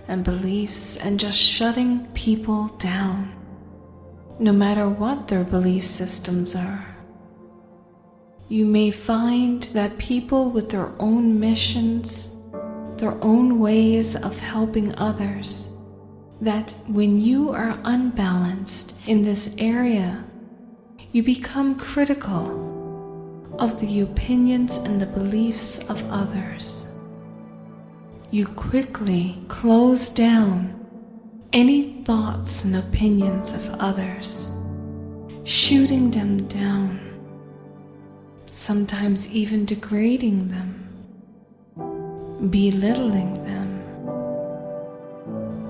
and beliefs and just shutting people down, no matter what their belief systems are. You may find that people with their own missions, their own ways of helping others, that when you are unbalanced in this area, you become critical of the opinions and the beliefs of others. You quickly close down any thoughts and opinions of others, shooting them down, sometimes even degrading them, belittling them.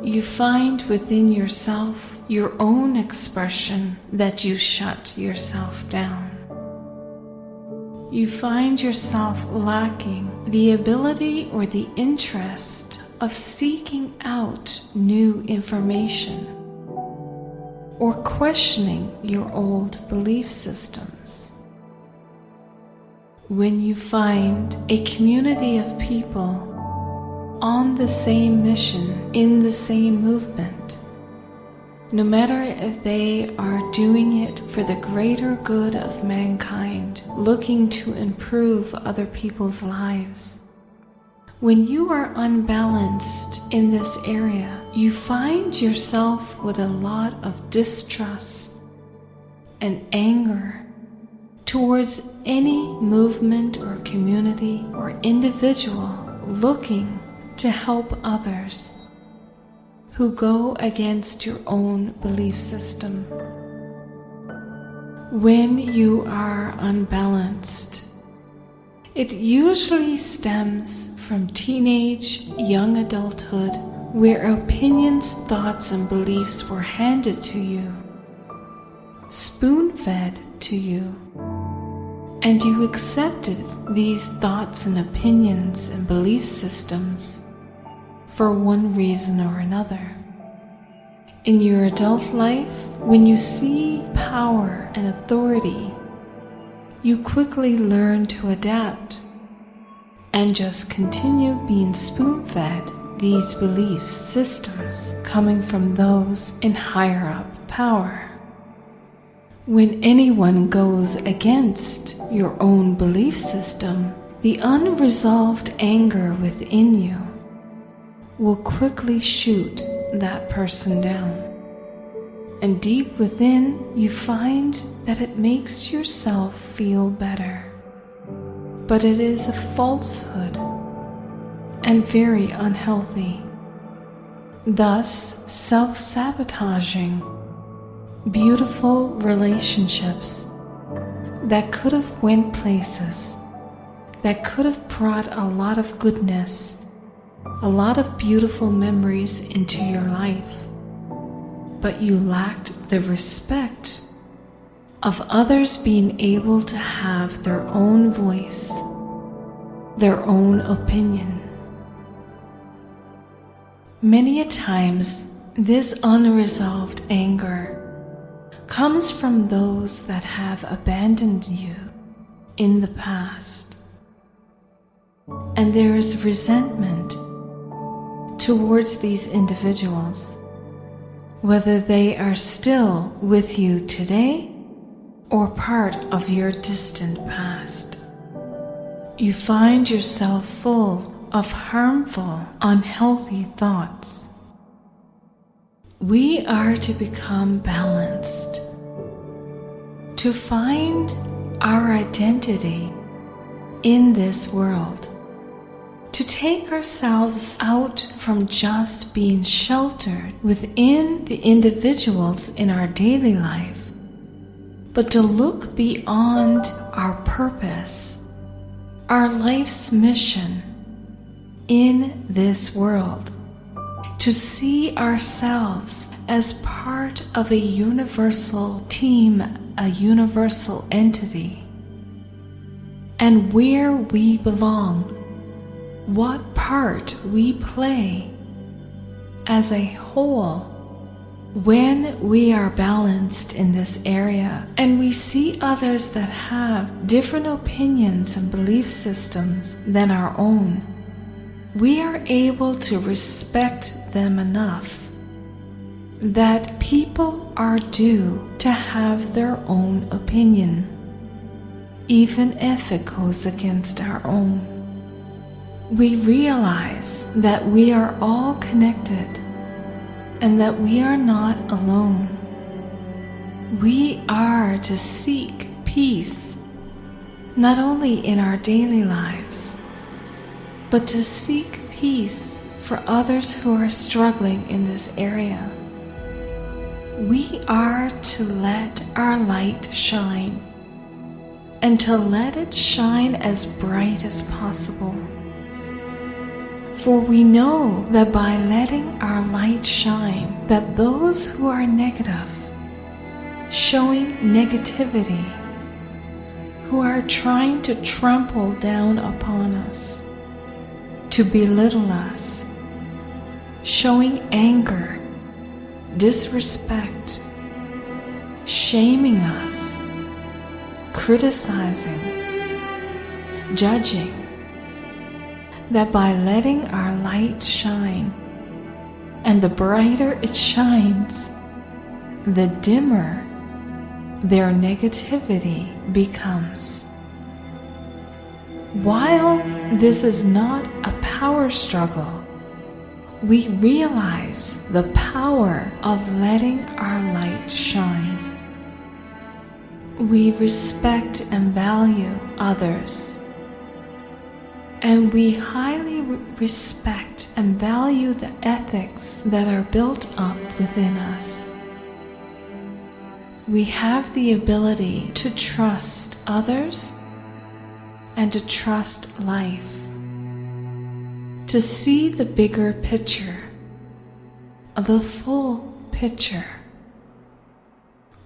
You find within yourself your own expression that you shut yourself down. You find yourself lacking the ability or the interest of seeking out new information or questioning your old belief systems. When you find a community of people on the same mission, in the same movement, no matter if they are doing it for the greater good of mankind, looking to improve other people's lives. When you are unbalanced in this area, you find yourself with a lot of distrust and anger towards any movement or community or individual looking to help others who go against your own belief system. When you are unbalanced, it usually stems from teenage, young adulthood, where opinions, thoughts, and beliefs were handed to you, spoon-fed to you, and you accepted these thoughts and opinions and belief systems for one reason or another. In your adult life, when you see power and authority, you quickly learn to adapt and just continue being spoon-fed these belief systems coming from those in higher up power. When anyone goes against your own belief system, the unresolved anger within you will quickly shoot that person down. And deep within, you find that it makes yourself feel better. But it is a falsehood and very unhealthy, thus self-sabotaging beautiful relationships that could have went places, that could have brought a lot of goodness, a lot of beautiful memories into your life, but you lacked the respect of others being able to have their own voice, their own opinion. Many a times, this unresolved anger comes from those that have abandoned you in the past, and there is resentment towards these individuals, whether they are still with you today or part of your distant past. You find yourself full of harmful, unhealthy thoughts. We are to become balanced, to find our identity in this world, to take ourselves out from just being sheltered within the individuals in our daily life, but to look beyond our purpose, our life's mission in this world, to see ourselves as part of a universal team, a universal entity, and where we belong, what part we play as a whole. When we are balanced in this area and we see others that have different opinions and belief systems than our own, we are able to respect them enough that people are due to have their own opinion, even if it goes against our own. We realize that we are all connected and that we are not alone. We are to seek peace, not only in our daily lives, but to seek peace for others who are struggling in this area. We are to let our light shine, and to let it shine as bright as possible. For we know that by letting our light shine, that those who are negative, showing negativity, who are trying to trample down upon us, to belittle us, showing anger, disrespect, shaming us, criticizing, judging, that by letting our light shine, and the brighter it shines, the dimmer their negativity becomes. While this is not a power struggle, we realize the power of letting our light shine. We respect and value others, and we highly respect and value the ethics that are built up within us. We have the ability to trust others and to trust life, to see the bigger picture, the full picture.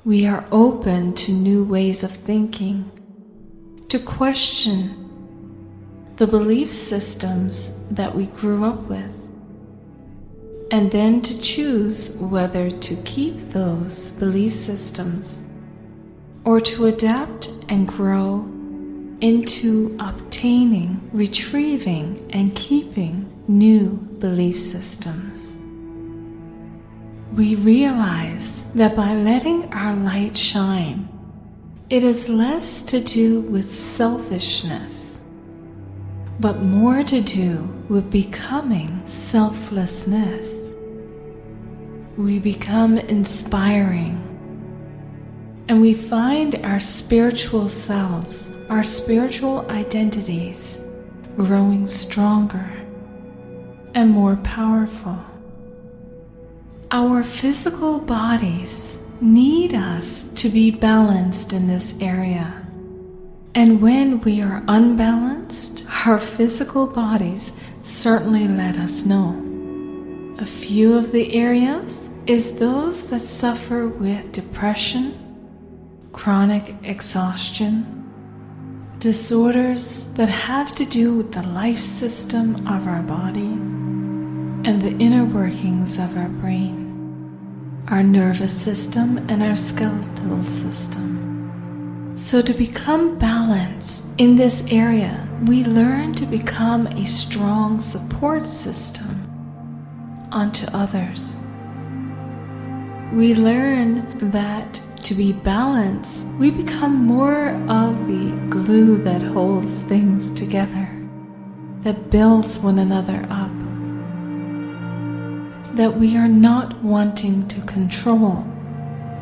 We are open to new ways of thinking, to question the belief systems that we grew up with, and then to choose whether to keep those belief systems or to adapt and grow into obtaining, retrieving, and keeping new belief systems. We realize that by letting our light shine, it is less to do with selfishness, but more to do with becoming selflessness. We become inspiring, and we find our spiritual selves, our spiritual identities, growing stronger and more powerful. Our physical bodies need us to be balanced in this area. And when we are unbalanced, our physical bodies certainly let us know. A few of the areas is those that suffer with depression, chronic exhaustion, disorders that have to do with the life system of our body and the inner workings of our brain, our nervous system, and our skeletal system. So to become balanced in this area, we learn to become a strong support system onto others. We learn that to be balanced, we become more of the glue that holds things together, that builds one another up, that we are not wanting to control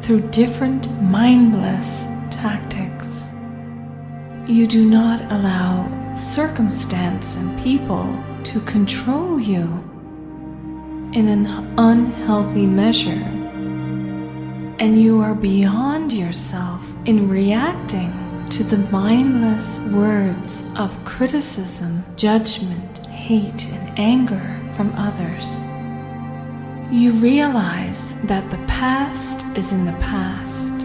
through different mindless tactics. You do not allow circumstance and people to control you in an unhealthy measure, and you are beyond yourself in reacting to the mindless words of criticism, judgment, hate, and anger from others. You realize that the past is in the past,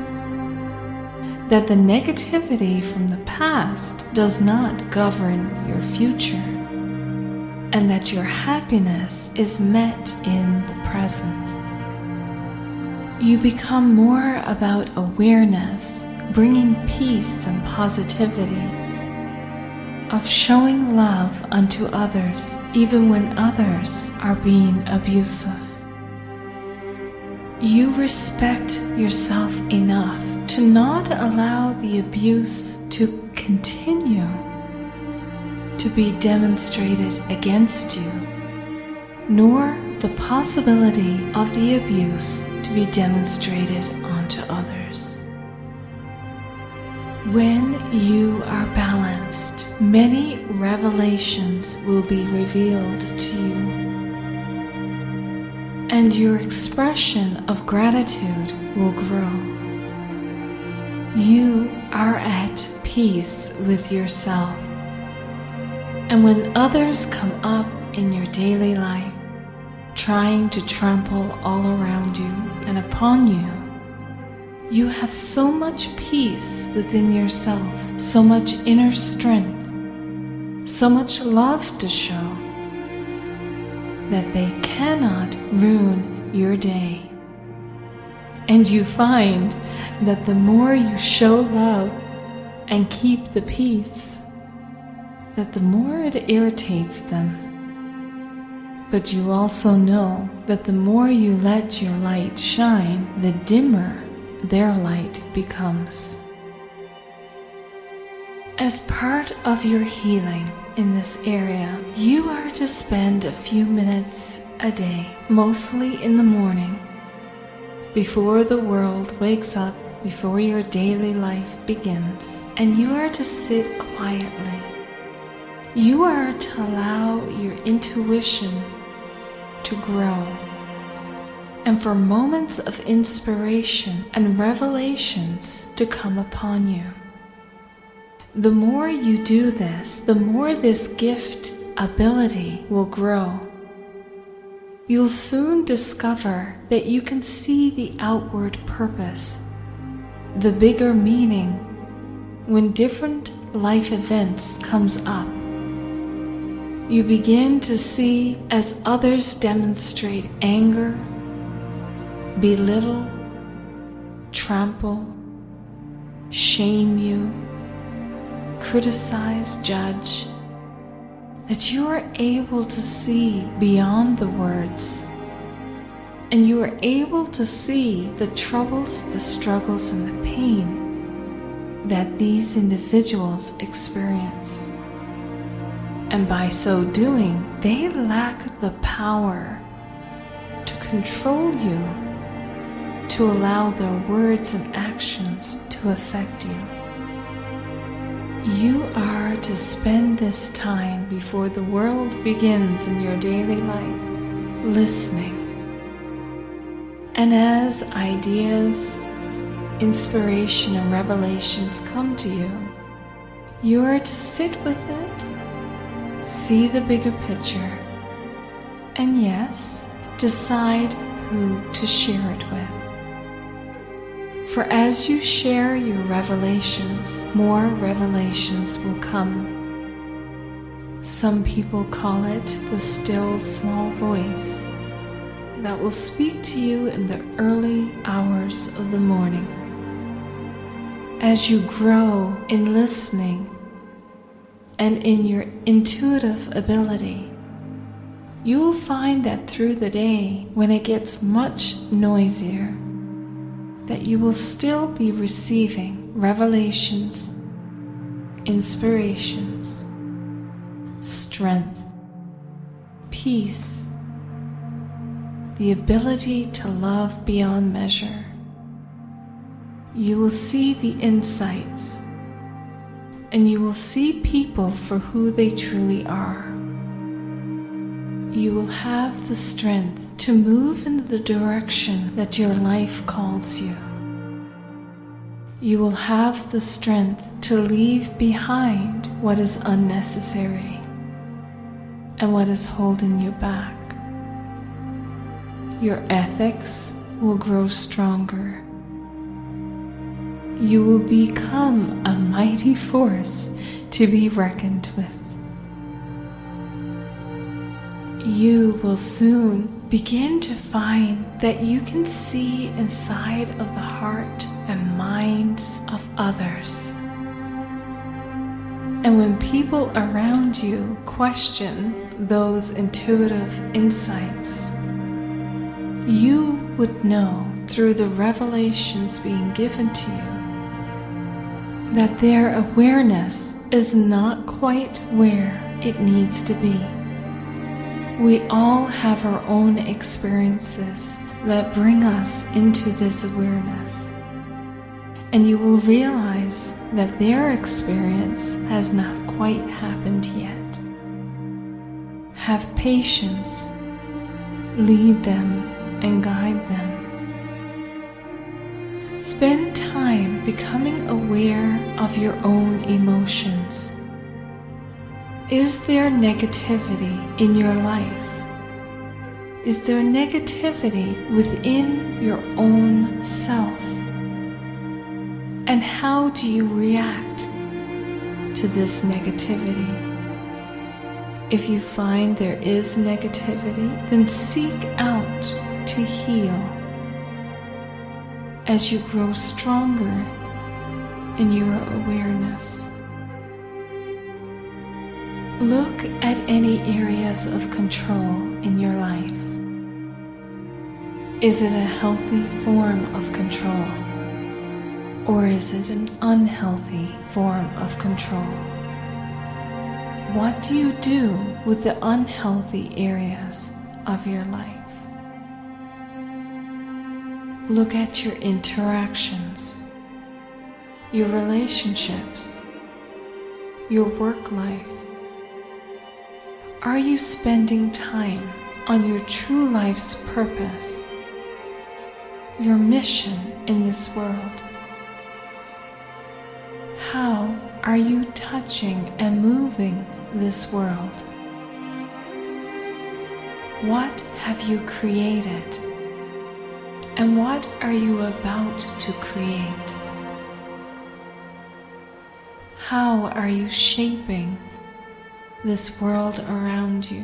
that the negativity from the past does not govern your future, and that your happiness is met in the present. You become more about awareness, bringing peace and positivity, of showing love unto others even when others are being abusive. You respect yourself enough to not allow the abuse to continue to be demonstrated against you, nor the possibility of the abuse to be demonstrated onto others. When you are balanced, many revelations will be revealed to you, and your expression of gratitude will grow. You are at peace with yourself, and when others come up in your daily life, trying to trample all around you and upon you, you have so much peace within yourself, so much inner strength, so much love to show, that they cannot ruin your day. And you find that the more you show love and keep the peace, that the more it irritates them. But you also know that the more you let your light shine, the dimmer their light becomes. As part of your healing in this area, you are to spend a few minutes a day, mostly in the morning, before the world wakes up, before your daily life begins, and you are to sit quietly. You are to allow your intuition to grow, and for moments of inspiration and revelations to come upon you. The more you do this, the more this gift ability will grow. You'll soon discover that you can see the outward purpose, the bigger meaning, when different life events comes up. You begin to see as others demonstrate anger, belittle, trample, shame you, criticize, judge, that you are able to see beyond the words, and you are able to see the troubles, the struggles, and the pain that these individuals experience. And by so doing, they lack the power to control you, to allow their words and actions to affect you. You are to spend this time before the world begins in your daily life, listening. And as ideas, inspiration, and revelations come to you, you are to sit with it, see the bigger picture, and yes, decide who to share it with. For as you share your revelations, more revelations will come. Some people call it the still small voice that will speak to you in the early hours of the morning. As you grow in listening and in your intuitive ability, you will find that through the day, when it gets much noisier, that you will still be receiving revelations, inspirations, strength, peace, the ability to love beyond measure. You will see the insights, and you will see people for who they truly are. You will have the strength to move in the direction that your life calls you. You will have the strength to leave behind what is unnecessary and what is holding you back. your ethics will grow stronger. You will become a mighty force to be reckoned with. You will soon begin to find that you can see inside of the heart and minds of others. And when people around you question those intuitive insights, you would know through the revelations being given to you that their awareness is not quite where it needs to be. We all have our own experiences that bring us into this awareness, and you will realize that their experience has not quite happened yet. Have patience, lead them and guide them. Spend time becoming aware of your own emotions. Is there negativity in your life? Is there negativity within your own self? And how do you react to this negativity? If you find there is negativity, then seek out to heal as you grow stronger in your awareness. Look at any areas of control in your life. Is it a healthy form of control, or is it an unhealthy form of control? What do you do with the unhealthy areas of your life? Look at your interactions, your relationships, your work life. Are you spending time on your true life's purpose, your mission in this world? How are you touching and moving this world? What have you created? And what are you about to create? How are you shaping this world around you?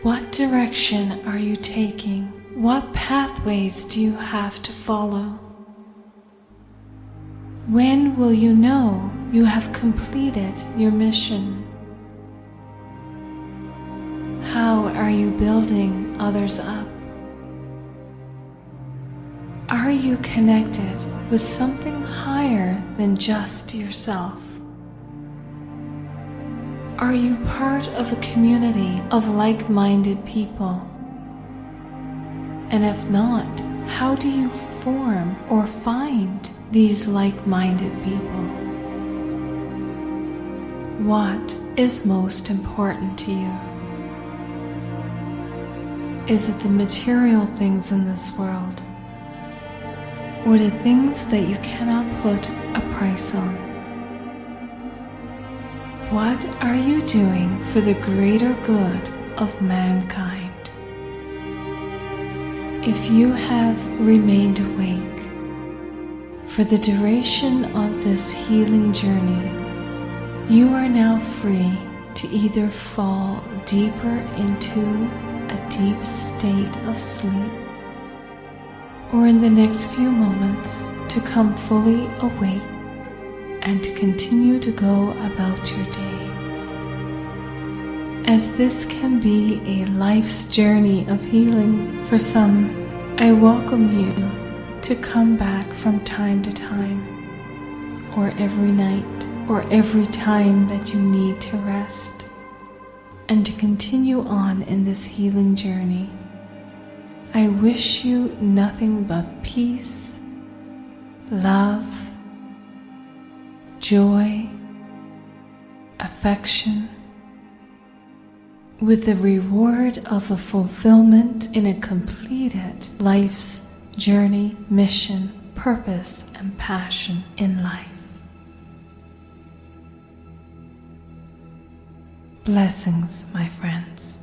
What direction are you taking? What pathways do you have to follow? When will you know you have completed your mission? How are you building others up? Are you connected with something higher than just yourself? Are you part of a community of like-minded people? And if not, how do you form or find these like-minded people? What is most important to you? Is it the material things in this world, or the things that you cannot put a price on? What are you doing for the greater good of mankind? If you have remained awake for the duration of this healing journey, you are now free to either fall deeper into a deep state of sleep, or in the next few moments to come fully awake and to continue to go about your day. As this can be a life's journey of healing for some, I welcome you to come back from time to time, or every night, or every time that you need to rest, and to continue on in this healing journey. I wish you nothing but peace, love, joy, affection, with the reward of a fulfillment in a completed life's journey, mission, purpose, and passion in life. Blessings, my friends.